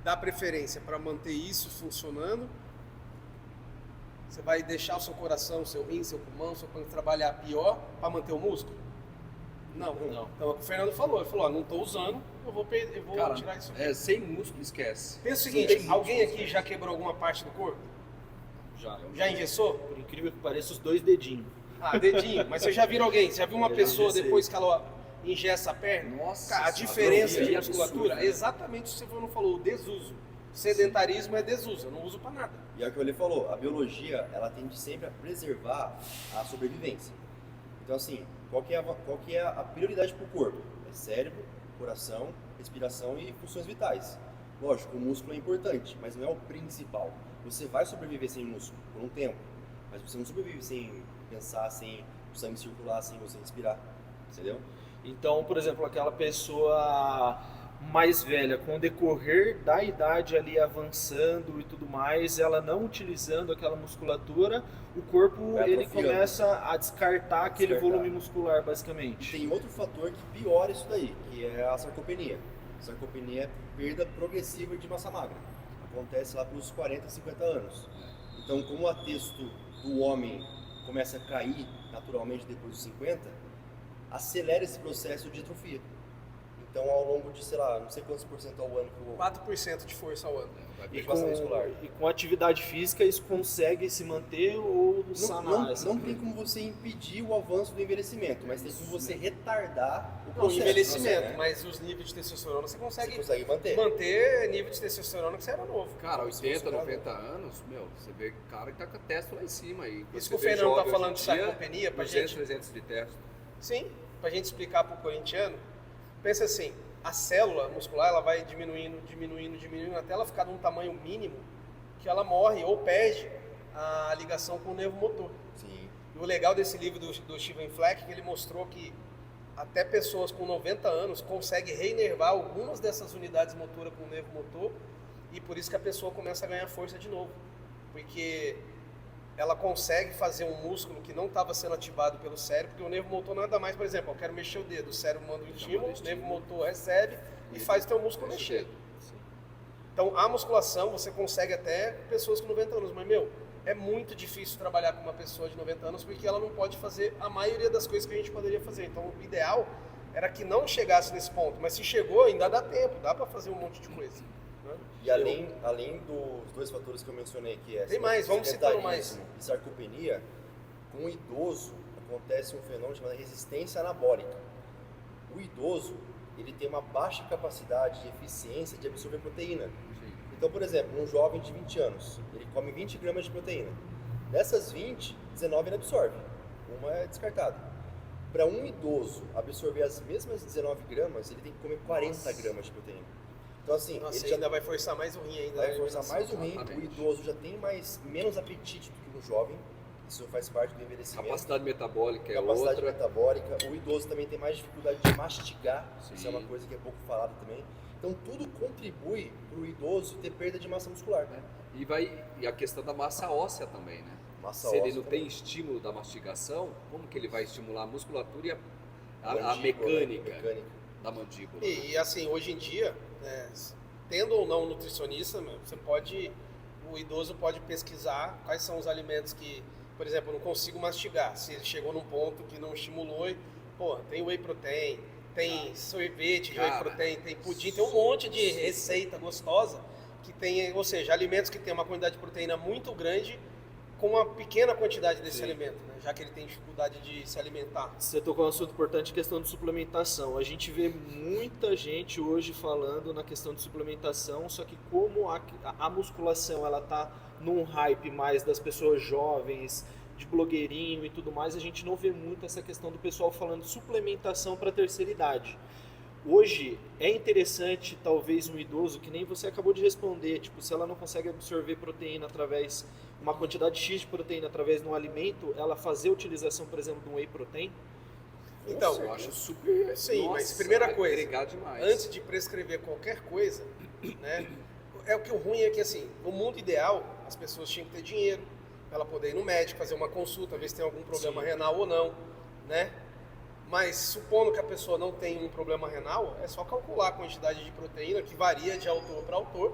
dar preferência para manter isso funcionando? Você vai deixar o seu coração, seu rim, seu pulmão, seu pulmão trabalhar pior para manter o músculo? Não. Então é o que o Fernando falou. Ele falou, não estou usando, eu vou Cara, tirar isso aqui. sem músculo, esquece. Pensa o Sem seguinte, músculo, alguém aqui esquece. já quebrou alguma parte do corpo? Já. Já engessou? Por incrível que pareça, os dois dedinhos. Ah, dedinho. Mas você já viu alguém? Você já viu uma Eu já pessoa engessei. depois que ela engessa a perna? Nossa Cara, a senhora, diferença eu de vi, musculatura absurdo, é exatamente o que você não falou, o desuso. Sedentarismo é desuso, eu não uso pra nada. E é o que ele falou, a biologia ela tende sempre a preservar a sobrevivência. Então assim, qual que é a prioridade para o corpo? É cérebro, coração, respiração e funções vitais. Lógico, o músculo é importante, mas não é o principal. Você vai sobreviver sem músculo por um tempo, mas você não sobrevive sem pensar, sem o sangue circular, sem você respirar, entendeu? Então, por exemplo, aquela pessoa mais velha, com o decorrer da idade ali avançando e tudo mais, ela não utilizando aquela musculatura, o corpo Vai ele atrofiando. começa a descartar aquele Descartar. volume muscular, E basicamente. tem outro fator que piora isso daí, que é a sarcopenia. Sarcopenia é perda progressiva de massa magra. Acontece lá pelos 40, 50 anos. Então, como o texto do homem começa a cair naturalmente depois dos 50, acelera esse processo de distrofia. Então, ao longo de, sei lá, não sei quantos por cento ao ano que o 4% de força ao ano. Vai E perder massa com, muscular. e com atividade física isso consegue se manter ou sanar? Não tem como você impedir o avanço do envelhecimento, mas tem como você retardar o Não, processo. envelhecimento, né? mas os níveis de testosterona você Você consegue consegue manter. manter nível de testosterona que você era novo. Cara, Como se fosse 80, um 90 anos, meu, você vê cara que tá com a testa lá em cima. E Isso você que o vê Fernando tá jovem falando hoje de em dia, sarcopenia, pra 200, gente. 300 de testa. Sim, pra gente explicar pro corintiano, pensa assim, a célula muscular ela vai diminuindo até ela ficar num tamanho mínimo que ela morre ou perde a ligação com o nervo motor. Sim. E o legal desse livro do Steven Fleck é que ele mostrou que até pessoas com 90 anos conseguem reinervar algumas dessas unidades motoras com o nervo motor e por isso que a pessoa começa a ganhar força de novo. Porque ela consegue fazer um músculo que não estava sendo ativado pelo cérebro, porque o nervo motor nada mais, por exemplo, eu quero mexer o dedo, o cérebro manda um estímulo, o nervo motor recebe e faz o teu músculo mexer. Então, a musculação, você consegue até pessoas com 90 anos, mas, meu, é muito difícil trabalhar com uma pessoa de 90 anos porque ela não pode fazer a maioria das coisas que a gente poderia fazer. Então, o ideal era que não chegasse nesse ponto, mas se chegou, ainda dá tempo, dá para fazer um monte de coisa. Né? E além dos dois fatores que eu mencionei, que é Tem mais, vamos citando mais. sedentarismo e sarcopenia, com o idoso acontece um fenômeno chamado resistência anabólica. O idoso, ele tem uma baixa capacidade de eficiência de absorver proteína. Então, por exemplo, um jovem de 20 anos, ele come 20 gramas de proteína. Dessas 20, 19 ele absorve, uma é descartada. Para um idoso absorver as mesmas 19 gramas, ele tem que comer 40 gramas de proteína. Então, assim, Nossa, ele ele já ainda vai forçar mais o rim ainda. vai né? forçar mais o rim, o Exatamente. idoso já tem menos apetite do que um jovem, isso faz parte do envelhecimento. Capacidade metabólica é Capacidade outra. metabólica, o idoso também tem mais dificuldade de mastigar, Sim. isso é uma coisa que é pouco falada também. Então tudo contribui para o idoso ter perda de massa muscular, né? E a questão da massa óssea também, né? Massa Se ele óssea não também. tem estímulo da mastigação, como que ele vai estimular a musculatura e a Mandíbula, mecânica da mandíbula? E assim, hoje em dia, tendo ou não nutricionista, o idoso pode pesquisar quais são os alimentos que, por exemplo, eu não consigo mastigar. Se ele chegou num ponto que não estimulou, tem whey protein, tem sorvete de whey Cara, protein, tem pudim, tem um monte de receita gostosa que tem, ou seja, alimentos que tem uma quantidade de proteína muito grande com uma pequena quantidade desse Sim. alimento, né? Já que ele tem dificuldade de se alimentar. Você tocou um assunto importante, questão de suplementação. A gente vê muita gente hoje falando na questão de suplementação, só que como a musculação ela tá num hype mais das pessoas jovens, de blogueirinho e tudo mais, a gente não vê muito essa questão do pessoal falando de suplementação para a terceira idade. Hoje é interessante, talvez, um idoso, que nem você acabou de responder, tipo, se ela não consegue absorver proteína através, uma quantidade X de proteína através de um alimento, ela fazer a utilização, por exemplo, de um whey protein? Então, eu acho super. sim, nossa, mas primeira vai coisa, agregar demais. antes de prescrever qualquer coisa, né? O que o ruim é que, assim, no mundo ideal, as pessoas tinham que ter dinheiro para ela poder ir no médico, fazer uma consulta, ver se tem algum problema renal ou não, né? Mas supondo que a pessoa não tem um problema renal, é só calcular a quantidade de proteína, que varia de autor para autor,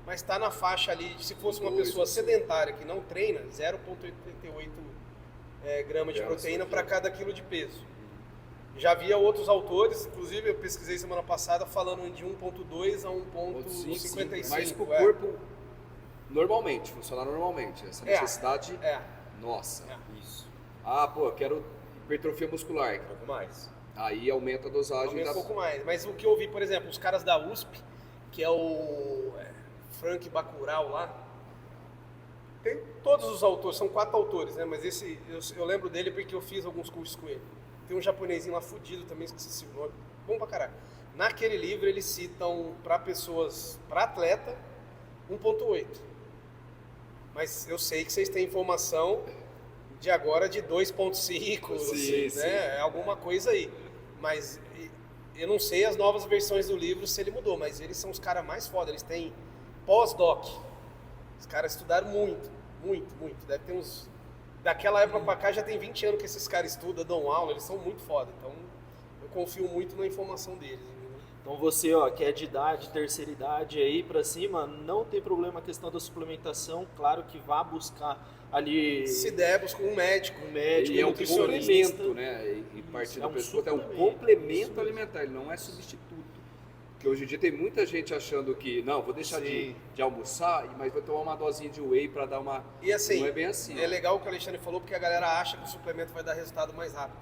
mas está na faixa ali, se fosse uma pessoa sedentária que não treina, 0,88 gramas de proteína para cada quilo de peso. Já havia outros autores, inclusive eu pesquisei semana passada, falando de 1,2 a 1,55. Mas para o corpo, normalmente, funcionar normalmente. Essa necessidade, nossa. Isso, Ah, pô, eu quero hipertrofia muscular. um pouco mais. Aí aumenta a dosagem Aumenta da... um pouco mais. Mas o que eu vi, por exemplo, os caras da USP, que é o Frank Bacurau lá, tem todos os autores, são 4 autores, né? Mas esse, eu lembro dele porque eu fiz alguns cursos com ele. Tem um japonesinho lá fudido também, esqueci o nome. Bom pra caralho. Naquele livro eles citam para pessoas, para atleta, 1,8. Mas eu sei que vocês têm informação de agora de 2,5, Sim, né? Alguma coisa aí. Mas eu não sei as novas versões do livro se ele mudou, mas eles são os caras mais foda, eles têm pós-doc. Os caras estudaram muito, muito, muito. Deve ter uns... Daquela época pra cá já tem 20 anos que esses caras estudam, dão aula, eles são muito foda. Então eu confio muito na informação deles. Entendeu? Então você, ó, que é de idade, terceira idade aí pra cima, não tem problema a questão da suplementação, claro que vá buscar ali Se der, busca um médico. E é um nutricionista. complemento, né? E partindo É um do pressuposto, é um suplemento, complemento isso alimentar, ele não é substituto. Porque hoje em dia tem muita gente achando que, não, vou deixar de almoçar, mas vou tomar uma dosinha de whey para dar uma... E assim, não é bem assim. é legal o que o Alexandre falou, porque a galera acha que o suplemento vai dar resultado mais rápido.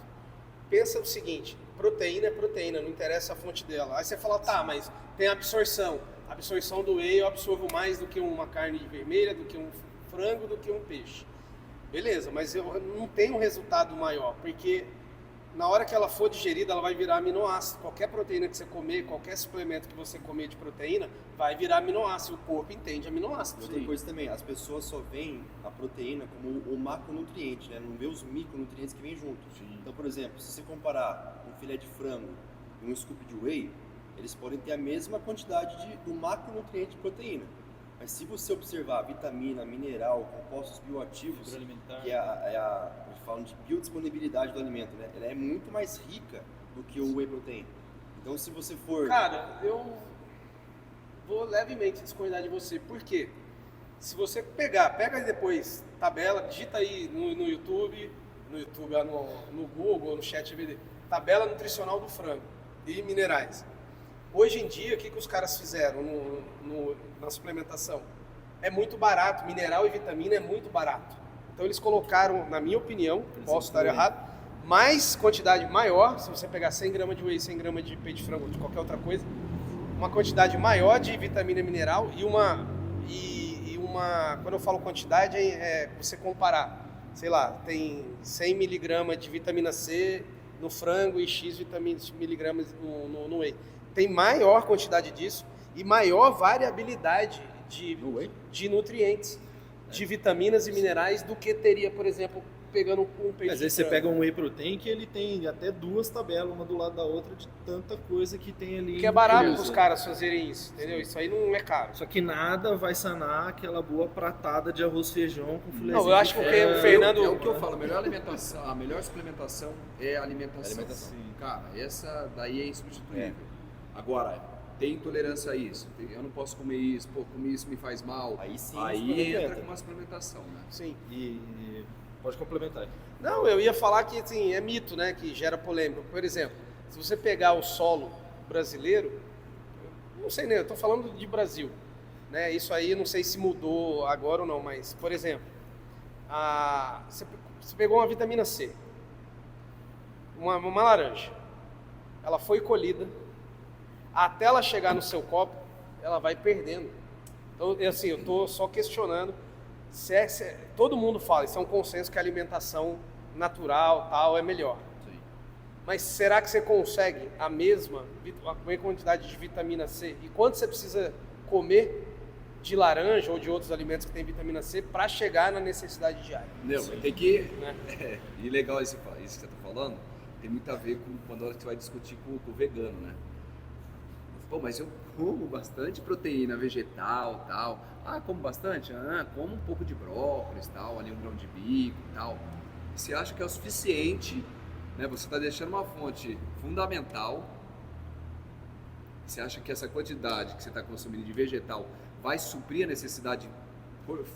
Pensa o seguinte, proteína é proteína, não interessa a fonte dela. Aí você fala, tá, mas tem absorção. A absorção do whey eu absorvo mais do que uma carne vermelha, do que um frango, do que um peixe. Beleza, mas eu não tenho um resultado maior, porque na hora que ela for digerida, ela vai virar aminoácido. Qualquer proteína que você comer, qualquer suplemento que você comer de proteína, vai virar aminoácido. O corpo entende aminoácido. Outra coisa também, as pessoas só veem a proteína como o macronutriente, né? Não vê os micronutrientes que vêm junto. Então, por exemplo, se você comparar um filé de frango e um scoop de whey, eles podem ter a mesma quantidade do macronutriente de proteína. Mas se você observar vitamina, mineral, compostos bioativos, que eles falam de biodisponibilidade do alimento, né? Ela é muito mais rica do que o whey protein. Então, se você for... Cara, eu vou levemente discordar de você. Por quê? Se você pega aí depois, tabela, digita aí no YouTube, no Google, no ChatGPT, tabela nutricional do frango e minerais. Hoje em dia, o que os caras fizeram na suplementação? É muito barato, mineral e vitamina é muito barato. Então eles colocaram, na minha opinião, posso estar errado, mais quantidade maior, se você pegar 100 gramas de whey, 100 gramas de peito de frango, de qualquer outra coisa, uma quantidade maior de vitamina e mineral e uma quando eu falo quantidade, você comparar, sei lá, tem 100 miligramas de vitamina C no frango e X miligramas no whey. Tem maior quantidade disso e maior variabilidade de nutrientes, de vitaminas e minerais do que teria, por exemplo, pegando um peito Às de vezes você frango. pega um whey protein que ele tem até duas tabelas, uma do lado da outra, de tanta coisa que tem ali. Que é barato inclusa. os caras fazerem isso, entendeu? Isso aí não é caro. Só que nada vai sanar aquela boa pratada de arroz e feijão com filézinho. Não, eu acho que de o frango. Fernando... É o que eu falo, a melhor suplementação é a alimentação. Cara, essa daí é insubstituível. Agora, tem intolerância a isso, eu não posso comer isso, comer isso me faz mal. Aí sim, aí entra com uma suplementação, né? Sim. E pode complementar. Não, eu ia falar que assim, é mito, né, que gera polêmica. Por exemplo, se você pegar o solo brasileiro, não sei nem, eu estou falando de Brasil, né? Isso aí não sei se mudou agora ou não, mas, por exemplo, você pegou uma vitamina C, uma laranja, ela foi colhida, até ela chegar no seu copo, ela vai perdendo. Então, assim, eu estou só questionando. Todo mundo fala, isso é um consenso que a alimentação natural tal é melhor. Sim. Mas será que você consegue a mesma quantidade de vitamina C? E quanto você precisa comer de laranja ou de outros alimentos que tem vitamina C para chegar na necessidade diária? Não, tem que... Né? E legal isso que você está falando, tem muito a ver com quando você vai discutir com o vegano, né? Pô, mas eu como bastante proteína vegetal, tal. Ah, como bastante? Ah, como um pouco de brócolis, tal, ali um grão de bico, tal. Você acha que é o suficiente, né? Você está deixando uma fonte fundamental. Você acha que essa quantidade que você está consumindo de vegetal vai suprir a necessidade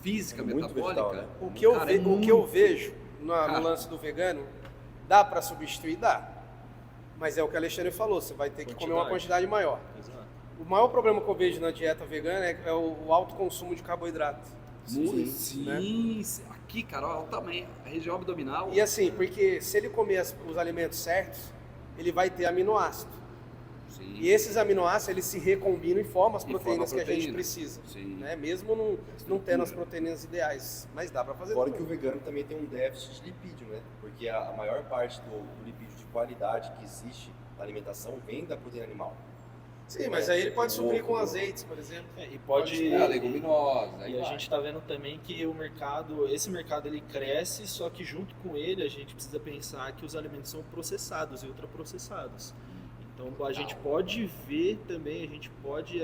física, metabólica? Vegetal, né? O que eu vejo no lance do vegano, dá para substituir? Dá. Mas é o que o Alexandre falou, você vai ter que comer uma quantidade maior. Exato. O maior problema que eu vejo na dieta vegana é o alto consumo de carboidrato. Sim. Né? Aqui, cara, olha o tamanho, a região abdominal. E assim, porque se ele comer os alimentos certos, ele vai ter aminoácido. Sim. E esses aminoácidos, eles se recombinam e formam as E proteínas forma a que a gente proteína. precisa. Sim. Né? Mesmo não tendo as proteínas ideais. Mas dá para fazer Fora que tudo. o vegano também tem um déficit de lipídio, né? Porque a maior parte do lipídio de qualidade que existe na alimentação vem da proteína animal. Sim, mas aí ele pode suprir com azeites, por exemplo. E pode... Leguminosa. aí E a vai. gente está vendo também que esse mercado ele cresce, só que junto com ele a gente precisa pensar que os alimentos são processados e ultraprocessados. Então a gente pode ver também, a gente pode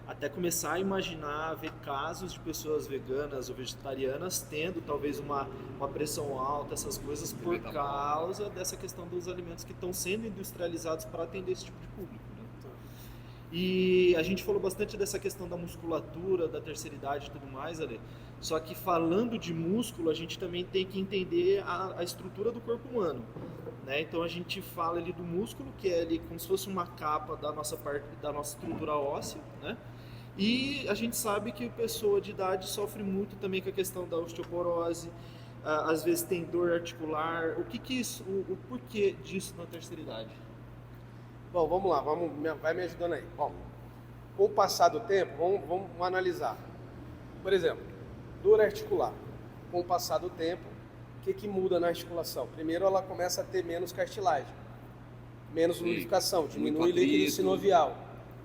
até começar a imaginar, ver casos de pessoas veganas ou vegetarianas tendo talvez uma pressão alta, essas coisas, por causa dessa questão dos alimentos que estão sendo industrializados para atender esse tipo de público. Né? E a gente falou bastante dessa questão da musculatura, da terceira idade e tudo mais, Ale. Só que falando de músculo, a gente também tem que entender a estrutura do corpo humano, né? Então a gente fala ali do músculo, que é ali como se fosse uma capa da nossa parte, da nossa estrutura óssea, né? E a gente sabe que a pessoa de idade sofre muito também com a questão da osteoporose, às vezes tem dor articular. O que isso, o porquê disso na terceira idade? Bom, vamos lá, vai me ajudando aí. Bom, com o passar do tempo, vamos analisar. Por exemplo, dor articular. Com o passar do tempo, o que muda na articulação? Primeiro, ela começa a ter menos cartilagem, menos lubrificação, diminui líquido sinovial,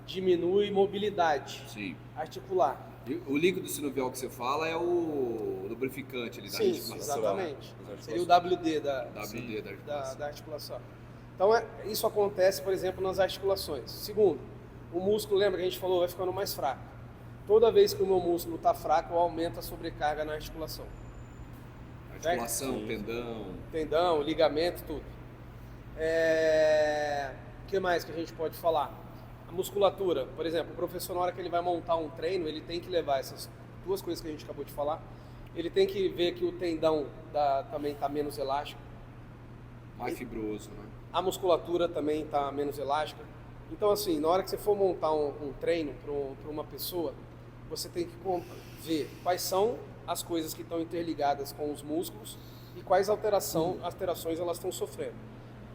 diminui mobilidade articular. E o líquido sinovial que você fala é o lubrificante ali da articulação. Exatamente. Seria o WD da articulação. Então, isso acontece, por exemplo, nas articulações. Segundo, o músculo, lembra que a gente falou, vai ficando mais fraco. Toda vez que o meu músculo está fraco, aumenta a sobrecarga na articulação. Articulação, tendão, ligamento, tudo. O que mais que a gente pode falar? A musculatura, por exemplo, o professor, na hora que ele vai montar um treino, ele tem que levar essas duas coisas que a gente acabou de falar. Ele tem que ver que o tendão também está menos elástico. Mais fibroso, né? A musculatura também está menos elástica. Então, assim, na hora que você for montar um treino para uma pessoa, você tem que ver quais são as coisas que estão interligadas com os músculos e quais alterações elas estão sofrendo.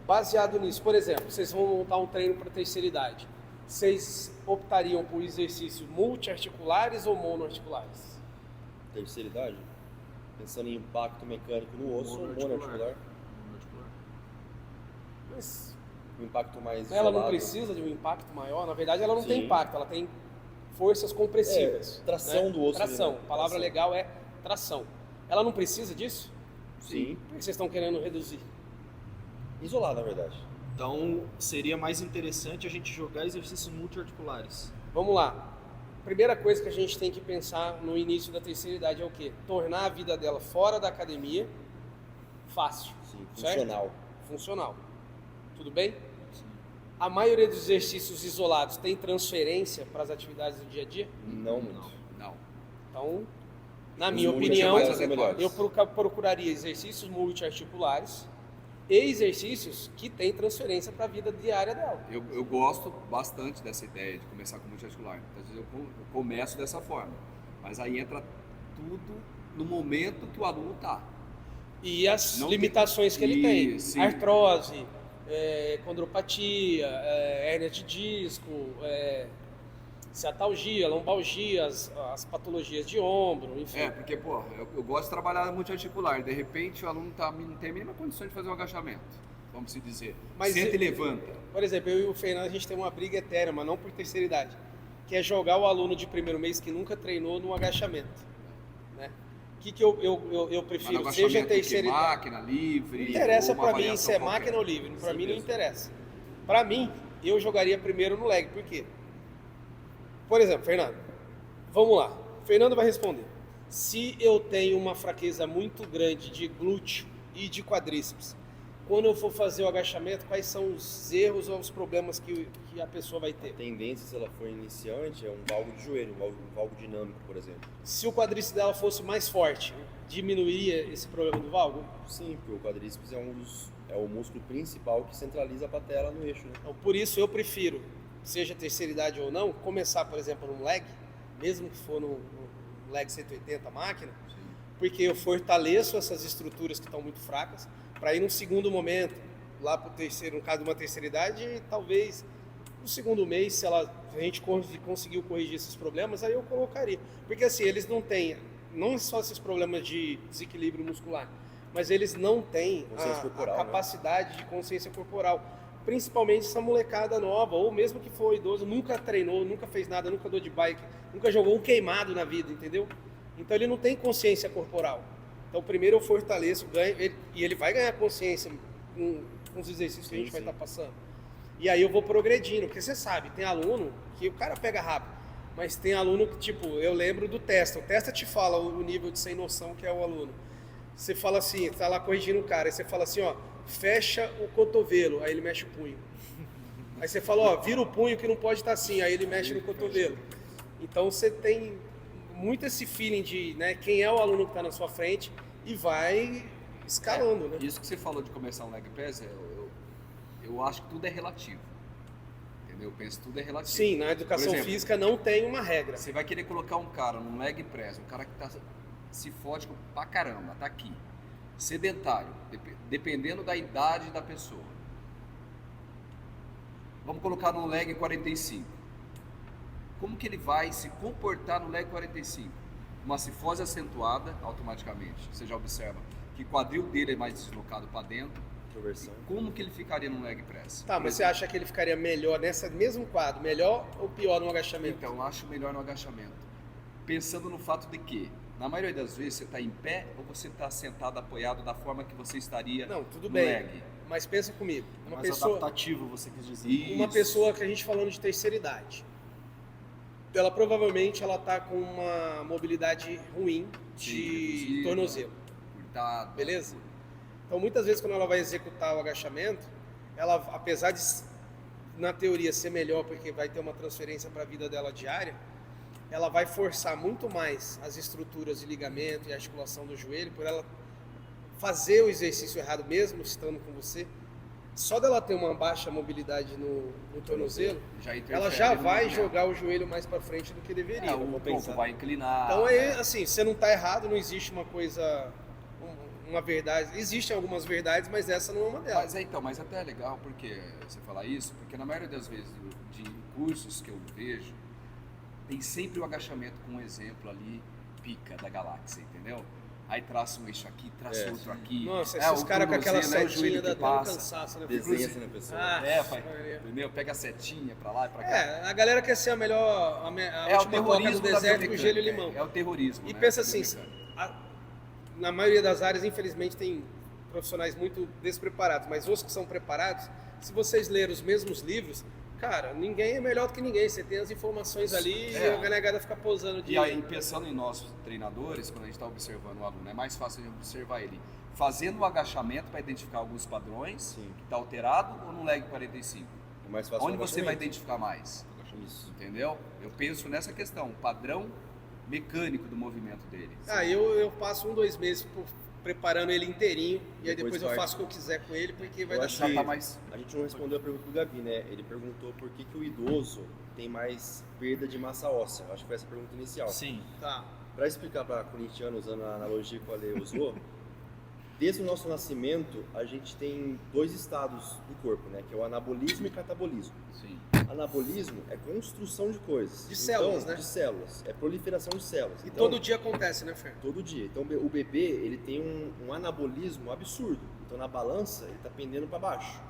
Baseado nisso, por exemplo, vocês vão montar um treino para terceira idade. Vocês optariam por exercícios multiarticulares ou monoarticulares? Terceira idade? Pensando em impacto mecânico no osso ou monoarticular? Mas Um impacto mais ela isolado. não precisa de um impacto maior. Na verdade, ela não tem impacto, ela tem forças compressivas. Tração, né? Do osso. Tração. Ali, né? A palavra legal é tração. Ela não precisa disso? Sim. Por que vocês estão querendo reduzir? Isolado, na verdade. Então, seria mais interessante a gente jogar exercícios multiarticulares. Vamos lá. Primeira coisa que a gente tem que pensar no início da terceira idade é o quê? Tornar a vida dela fora da academia fácil. Sim, certo? Funcional. Tudo bem? Sim. A maioria dos exercícios isolados tem transferência para as atividades do dia a dia? Não muito. Não. Então, na minha opinião, eu procuraria exercícios multiarticulares e exercícios que têm transferência para a vida diária dela. Eu gosto bastante dessa ideia de começar com multiarticular. Às vezes eu começo dessa forma, mas aí entra tudo no momento que o aluno está. E as limitações que ele tem. Sim. Artrose, condropatia, hérnia de disco, ciatalgia, lombalgia, as patologias de ombro, enfim. Porque, eu gosto de trabalhar multiarticular. De repente, o aluno não tem a mínima condição de fazer um agachamento, vamos se dizer. Senta e levanta. Por exemplo, eu e o Fernando, a gente tem uma briga eterna, mas não por terceira idade, que é jogar o aluno de primeiro mês que nunca treinou no agachamento. Né? O que eu prefiro? Seja terceira idade. Máquina, livre. Não interessa para mim se é máquina ou livre. Para mim não interessa. Para mim, eu jogaria primeiro no leg. Por quê? Por exemplo, Fernando, vamos lá. Fernando vai responder. Se eu tenho uma fraqueza muito grande de glúteo e de quadríceps, quando eu for fazer o agachamento, quais são os erros ou os problemas que a pessoa vai ter? A tendência, se ela for iniciante, é um valgo de joelho, um valgo dinâmico, por exemplo. Se o quadríceps dela fosse mais forte, diminuiria esse problema do valgo? Sim, porque o quadríceps é o músculo principal que centraliza a patela no eixo. Né? Então, por isso eu prefiro, seja terceira idade ou não, começar, por exemplo, num leg, mesmo que for no leg 180 máquina, porque eu fortaleço essas estruturas que estão muito fracas, para ir num segundo momento, lá para o terceiro, no caso de uma terceira idade, talvez no segundo mês, se a gente conseguiu corrigir esses problemas, aí eu colocaria. Porque assim, eles não têm, não só esses problemas de desequilíbrio muscular, mas eles não têm a capacidade de consciência corporal. Principalmente essa molecada nova, ou mesmo que for idoso, nunca treinou, nunca fez nada, nunca andou de bike, nunca jogou um queimado na vida, entendeu? Então ele não tem consciência corporal. Então primeiro eu fortaleço, e ele vai ganhar consciência com os exercícios que a gente vai estar passando. E aí eu vou progredindo, porque você sabe, tem aluno que o cara pega rápido, mas tem aluno que, tipo, eu lembro do Testa. O Testa te fala o nível de sem noção que é o aluno. Você fala assim, tá lá corrigindo o cara, aí você fala assim, ó, fecha o cotovelo, aí ele mexe o punho. Aí você fala, ó, vira o punho que não pode estar assim, aí ele mexe no cotovelo. Então você tem muito esse feeling de, né, quem é o aluno que está na sua frente e vai escalando, né? Isso que você falou de começar um leg press, eu acho que tudo é relativo. Entendeu? Eu penso que tudo é relativo. Sim, na educação Por exemplo, física não tem uma regra. Você vai querer colocar um cara num leg press, um cara que se fode pra caramba, tá aqui, sedentário, dependendo da idade da pessoa. Vamos colocar no leg 45. Como que ele vai se comportar no leg 45? Uma cifose acentuada, automaticamente. Você já observa que o quadril dele é mais deslocado para dentro. Introversão. Como que ele ficaria no leg press? Tá, mas você acha que ele ficaria melhor nesse mesmo quadro, melhor ou pior no agachamento? Então, eu acho melhor no agachamento. Pensando no fato de que, na maioria das vezes, você está em pé ou você está sentado, apoiado da forma que você estaria Não, tudo no bem, leg. mas pensa comigo. Uma Mais pessoa, adaptativo, você quis dizer. uma Isso. pessoa que a gente falando de terceira idade, ela provavelmente ela tá com uma mobilidade ruim de reduzida, tornozelo, Cuidado. beleza? Então muitas vezes quando ela vai executar o agachamento, ela, apesar de na teoria ser melhor porque vai ter uma transferência para a vida dela diária, ela vai forçar muito mais as estruturas de ligamento e articulação do joelho por ela fazer o exercício errado mesmo estando com você. Só dela ter uma baixa mobilidade no tornozelo, ela já vai jogar o joelho mais para frente do que deveria. O tronco vai inclinar. Então aí, assim, você não está errado, não existe uma coisa, uma verdade. Existem algumas verdades, mas essa não é uma delas. Mas até é legal porque você falar isso, porque na maioria das vezes de cursos que eu vejo, tem sempre o agachamento com um exemplo ali, pica da galáxia, entendeu? Aí traça um eixo aqui, traça outro aqui. Nossa, esses caras com aquela setinha dá até um passa. cansaço, né? Desenha assim na pessoa. Pai. Entendeu? Pega a setinha pra lá e pra cá. A galera quer ser a melhor, a o última coca do terrorismo da deserto com gelo e biomecânica, limão. É o terrorismo. E né, pensa da assim, biomecânica. na maioria das áreas, infelizmente, tem profissionais muito despreparados, mas os que são preparados, se vocês lerem os mesmos livros, cara, ninguém é melhor do que ninguém. Você tem as informações ali e a galera fica posando de... E aí, pensando em nossos treinadores, quando a gente está observando o aluno, é mais fácil de observar ele fazendo o agachamento para identificar alguns padrões, Sim. que está alterado, ou no leg 45? É mais fácil Onde no você vai agachamento. identificar mais? Isso. Entendeu? Eu penso nessa questão, padrão mecânico do movimento dele. Eu passo 1-2 meses preparando ele inteirinho e aí depois eu parte. faço o que eu quiser com ele, porque vai Eu dar acho certo. que tá mais- a gente não respondeu a pergunta do Gabi, né? Ele perguntou por que o idoso tem mais perda de massa óssea. Eu acho que foi essa a pergunta inicial. Sim. Tá. Para explicar para corintiano, usando a analogia que o Ale usou, desde o nosso nascimento, a gente tem 2 estados do corpo, né? Que é o anabolismo e catabolismo. Sim. Anabolismo é construção de coisas. De células, né? De células. É proliferação de células. E Então, todo dia acontece, né, Fer? todo dia. Então o bebê, ele tem um anabolismo absurdo. Então na balança, ele está pendendo para baixo.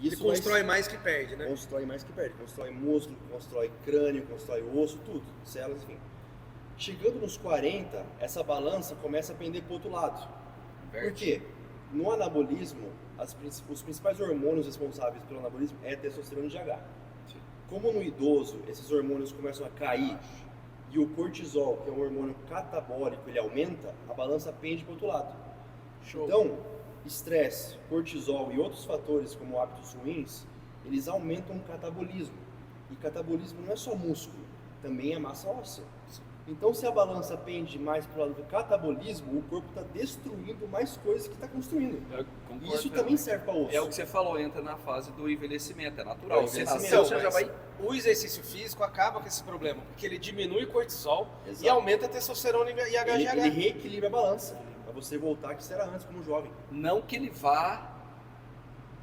E Ele constrói mais que perde, né? Constrói mais que perde. Constrói músculo, constrói crânio, constrói osso, tudo. Células, enfim. Chegando nos 40, essa balança começa a pender para o outro lado. Por quê? No anabolismo, os principais hormônios responsáveis pelo anabolismo é testosterona e GH. Sim. Como no idoso, esses hormônios começam a cair e o cortisol, que é um hormônio catabólico, ele aumenta, a balança pende para o outro lado. Show. Então, estresse, cortisol e outros fatores como hábitos ruins, eles aumentam o catabolismo. E catabolismo não é só músculo, também é massa óssea. Então, se a balança pende mais para o lado do catabolismo, o corpo está destruindo mais coisas que está construindo. E isso também serve para osso. É o que você falou, entra na fase do envelhecimento, é natural. É o Você envelhecimento, nasceu, você já mas vai... o exercício físico acaba com esse problema, porque ele diminui o cortisol Exato. e aumenta a testosterona e Ele HGH. reequilibra a balança, para você voltar que você era antes como jovem. Não que ele vá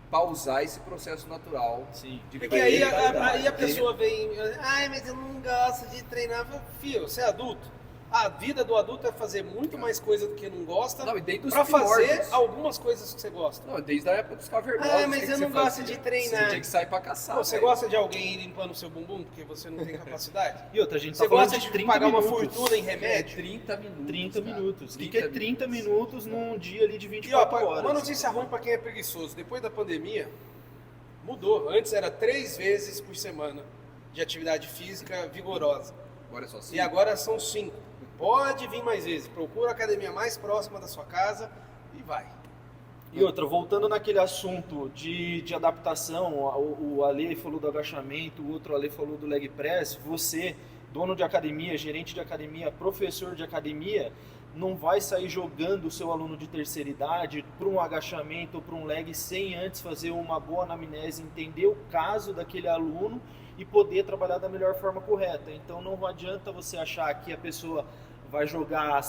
pausar esse processo natural. Sim. De Porque aí Vai a pessoa vem, ai, mas eu não gosto de treinar. Filho, você é adulto. A vida do adulto é fazer muito mais coisa do que não gosta Não, e desde os pra fazer primórdios. algumas coisas que você gosta. Não, desde a época dos cavernosos. Ah, mas o que eu que não você gosto fazia? de treinar. Você tinha que sair pra caçar. Pô, você velho. gosta de alguém ir limpando o seu bumbum porque você não tem capacidade? E outra, a gente Você tá falando gosta de de 30 pagar uma minutos. fortuna em É remédio? 30 minutos. 30 cara. minutos. O que é 30 minutos num dia ali de E 24 ó, horas? uma notícia ruim pra quem é preguiçoso. Depois da pandemia, mudou. Antes era 3 vezes por semana de atividade física vigorosa. Agora é só assim. E agora são 5. Pode vir mais vezes. Procura a academia mais próxima da sua casa e vai. E outra, voltando naquele assunto de adaptação, o Ale falou do agachamento, o outro Ale falou do leg press, você, dono de academia, gerente de academia, professor de academia, não vai sair jogando o seu aluno de terceira idade para um agachamento ou para um leg sem antes fazer uma boa anamnese, entender o caso daquele aluno e poder trabalhar da melhor forma correta. Então não adianta você achar que a pessoa vai jogar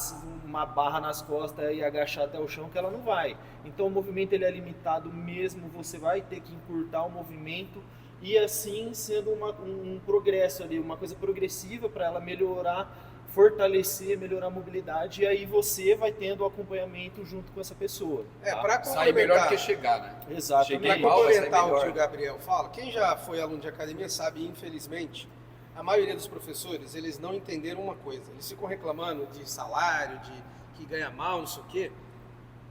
uma barra nas costas e agachar até o chão, que ela não vai. Então o movimento ele é limitado mesmo, você vai ter que encurtar o movimento e assim sendo um progresso ali, uma coisa progressiva para ela melhorar, fortalecer, melhorar a mobilidade, e aí você vai tendo o acompanhamento junto com essa pessoa. Para Sair melhor do complementar, que chegar, né? Exato. Cheguei para mal, vai sair complementar o melhor. que o Gabriel fala, quem já foi aluno de academia sabe, infelizmente, a maioria dos professores, eles não entenderam uma coisa. Eles ficam reclamando de salário, de que ganha mal, não sei o quê.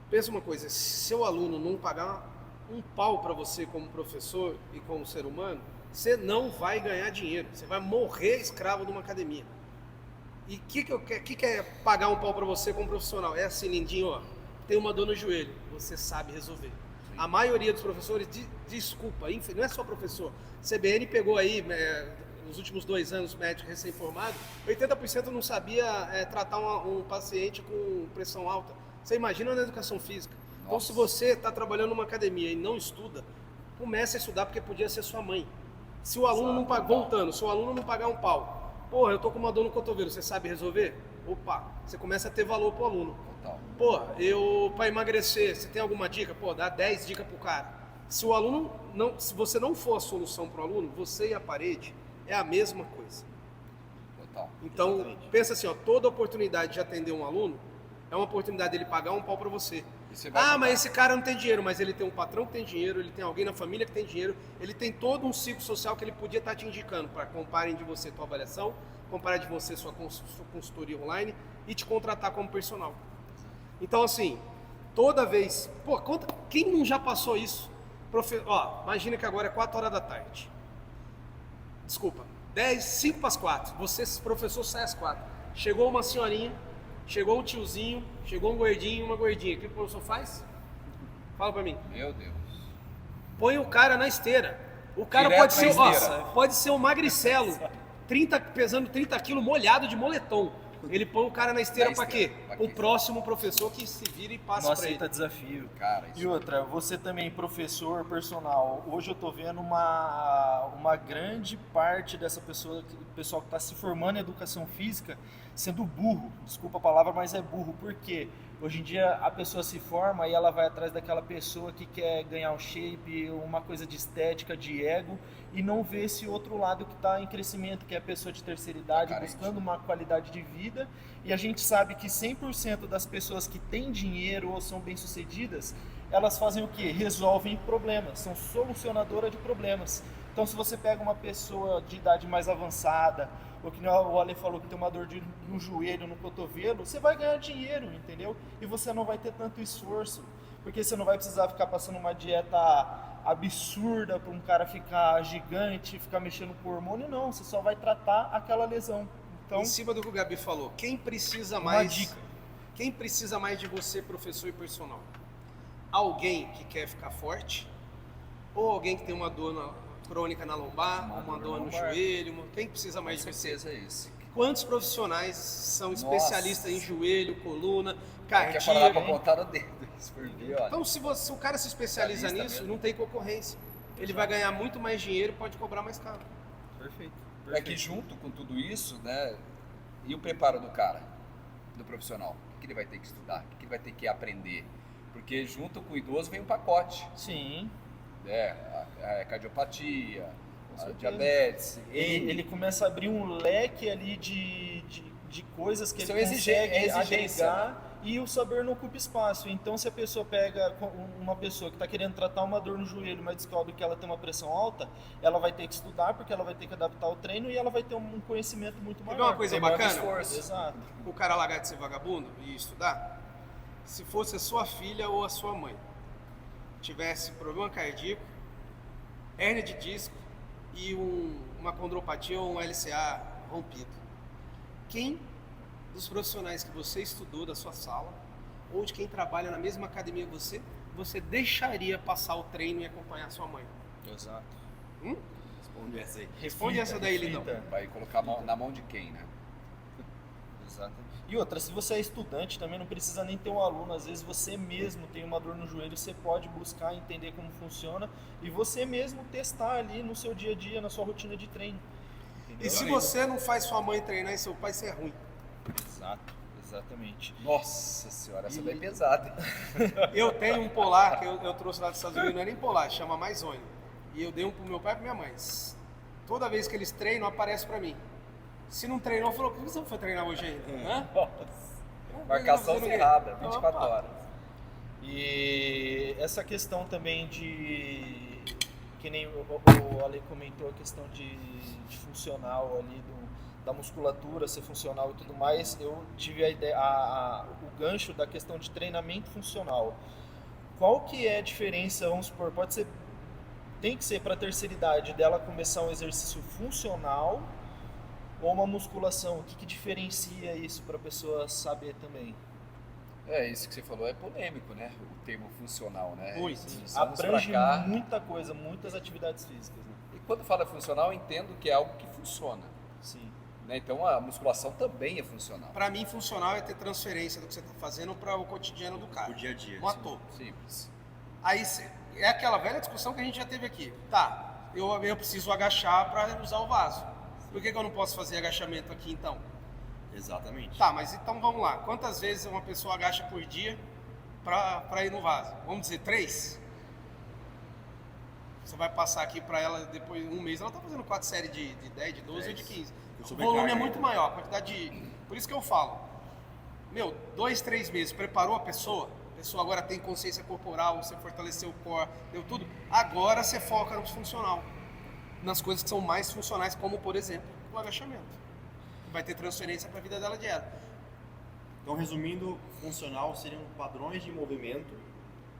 Pensa uma coisa, se seu aluno não pagar um pau para você como professor e como ser humano, você não vai ganhar dinheiro. Você vai morrer escravo de uma academia. E o que é pagar um pau para você como profissional? É assim, lindinho, ó, tem uma dor no joelho, você sabe resolver. Sim. A maioria dos professores, desculpa, não é só professor. CBN pegou aí, nos últimos 2 anos, médico recém-formado, 80% não sabia tratar um paciente com pressão alta. Você imagina na educação física. Nossa. Então, se você está trabalhando numa academia e não estuda, comece a estudar porque podia ser sua mãe. Se o aluno não pagar, voltando, se o aluno não pagar um pau, porra, eu tô com uma dor no cotovelo, você sabe resolver? Opa, você começa a ter valor pro aluno. Total. Pô, para emagrecer, você tem alguma dica? Pô, dá 10 dicas pro cara. Se o aluno se você não for a solução pro aluno, você e a parede é a mesma coisa. Total. Então, Exatamente. pensa assim, ó, toda oportunidade de atender um aluno é uma oportunidade dele pagar um pau para você. Mas esse cara não tem dinheiro, mas ele tem um patrão que tem dinheiro, ele tem alguém na família que tem dinheiro, ele tem todo um ciclo social que ele podia estar te indicando para comparem de você tua avaliação, comparem de você sua consultoria online e te contratar como personal. Então, assim, toda vez... Pô, quem não já passou isso? Imagina que agora é 4 horas da tarde. Desculpa, 5 para as 4. Você, professor, sai às 4. Chegou uma senhorinha, chegou um tiozinho, chegou um gordinho e uma gordinha. O que o professor faz? Fala pra mim. Meu Deus. Põe o cara na esteira. O cara Direto na esteira. pode ser um magricelo, pesando 30 quilos, molhado de moletom. Ele põe o cara na esteira pra quê? O próximo professor que se vira e passa pra ele. Aceita desafio. Cara, E outra, você também, professor, personal, hoje eu tô vendo uma grande parte dessa pessoa, pessoal que está se formando em educação física, sendo burro. Desculpa a palavra, mas é burro. Por quê? Hoje em dia a pessoa se forma e ela vai atrás daquela pessoa que quer ganhar um shape, uma coisa de estética, de ego, e não vê esse outro lado que está em crescimento, que é a pessoa de terceira idade, buscando uma qualidade de vida. E a gente sabe que 100% das pessoas que têm dinheiro ou são bem-sucedidas, elas fazem o quê? Resolvem problemas, são solucionadoras de problemas. Então, se você pega uma pessoa de idade mais avançada, ou que o Ale falou que tem uma dor no joelho, no cotovelo, você vai ganhar dinheiro, entendeu? E você não vai ter tanto esforço, porque você não vai precisar ficar passando uma dieta absurda para um cara ficar gigante, ficar mexendo com hormônio, não. Você só vai tratar aquela lesão. Então, em cima do que o Gabi falou, quem precisa uma mais? dica. Quem precisa mais de você, professor e personal? Alguém que quer ficar forte? Ou alguém que tem uma dor crônica na lombar, uma dor no joelho? Quem precisa mais de você? é esse. Quantos profissionais são especialistas em joelho, coluna, cardíaco? Quer falar pra botar no dedo. Isso por mim, olha. Então, se o cara se especializa nisso, não tem concorrência. Ele vai ganhar muito mais dinheiro e pode cobrar mais caro. Perfeito. É que junto com tudo isso, né, e o preparo do cara, do profissional, o que ele vai ter que estudar, o que ele vai ter que aprender, porque junto com o idoso vem um pacote, Sim. a cardiopatia, a diabetes, Ele começa a abrir um leque ali de coisas que São ele consegue exigência, agregar, e o saber não ocupa espaço. Então, se a pessoa pega uma pessoa que está querendo tratar uma dor no joelho, mas descobre que ela tem uma pressão alta, ela vai ter que estudar, porque ela vai ter que adaptar o treino e ela vai ter um conhecimento muito maior. Quer ver uma coisa bacana? Exato. O cara largar de ser vagabundo e estudar? Se fosse a sua filha ou a sua mãe, tivesse problema cardíaco, hérnia de disco e uma condropatia ou um LCA rompido, quem dos profissionais que você estudou da sua sala ou de quem trabalha na mesma academia que você você deixaria passar o treino e acompanhar sua mãe? Exato. Responde essa aí. Responde essa daí, Lindão. Vai colocar na mão de quem, né? Exatamente. E outra, se você é estudante também não precisa nem ter um aluno, às vezes você mesmo tem uma dor no joelho, você pode buscar entender como funciona e você mesmo testar ali no seu dia a dia, na sua rotina de treino. Entendeu? E se você não faz sua mãe treinar e seu pai, você é ruim. Exato, exatamente. Nossa senhora, essa daí é pesada. Eu tenho um polar que eu trouxe lá dos Estados Unidos, não é nem polar, chama Maisone. E eu dei um pro meu pai e pra minha mãe. Toda vez que eles treinam, aparece pra mim. Se não treinou, falou, por que você não foi treinar hoje ainda? Hã? Marcação cerrada, 24 Opa. horas. E essa questão também de, que nem o Ale comentou, a questão de funcional ali, da musculatura ser funcional e tudo mais, eu tive a ideia, o gancho da questão de treinamento funcional. Qual que é a diferença, vamos supor, tem que ser para a terceira idade dela começar um exercício funcional ou uma musculação? O que diferencia isso para a pessoa saber também? Isso que você falou é polêmico, né? O termo funcional, né? Muito. Anos Abrange pra cá. muita coisa, muitas atividades físicas, né? E quando fala funcional, eu entendo que é algo que funciona. Sim. Né? Então a musculação também é funcional. Pra mim, funcional é ter transferência do que você tá fazendo para o cotidiano do cara. O dia a dia. Um ator. Simples. Aí é aquela velha discussão que a gente já teve aqui. Tá, eu preciso agachar para usar o vaso. Por que eu não posso fazer agachamento aqui então? Exatamente. Tá, mas então vamos lá. Quantas vezes uma pessoa agacha por dia para ir no vaso? Vamos dizer 3? Você vai passar aqui para ela depois de um mês, ela tá fazendo 4 séries de 10, de 12 ou de 15. O volume é muito maior, a quantidade de... Por isso que eu falo, 2, 3 meses, preparou a pessoa agora tem consciência corporal, você fortaleceu o core, deu tudo. Agora você foca no funcional, nas coisas que são mais funcionais, como por exemplo, o agachamento. Vai ter transferência para a vida dela diária. Então, resumindo, funcional seriam padrões de movimento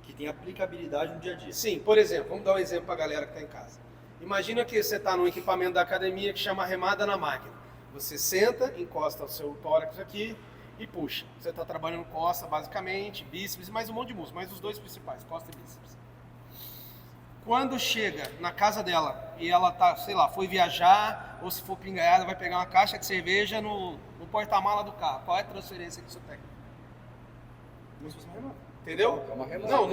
que têm aplicabilidade no dia a dia. Sim, por exemplo, vamos dar um exemplo para a galera que está em casa. Imagina que você está num equipamento da academia que chama remada na máquina. Você senta, encosta o seu tórax aqui e puxa. Você está trabalhando costa, basicamente, bíceps e mais um monte de músculos, mas os dois principais, costa e bíceps. Quando chega na casa dela e ela tá, sei lá, foi viajar ou se for pingaiada, vai pegar uma caixa de cerveja no porta-mala do carro. Qual é a transferência que isso tem? Como se fosse uma remada. Entendeu? É uma remada. Não,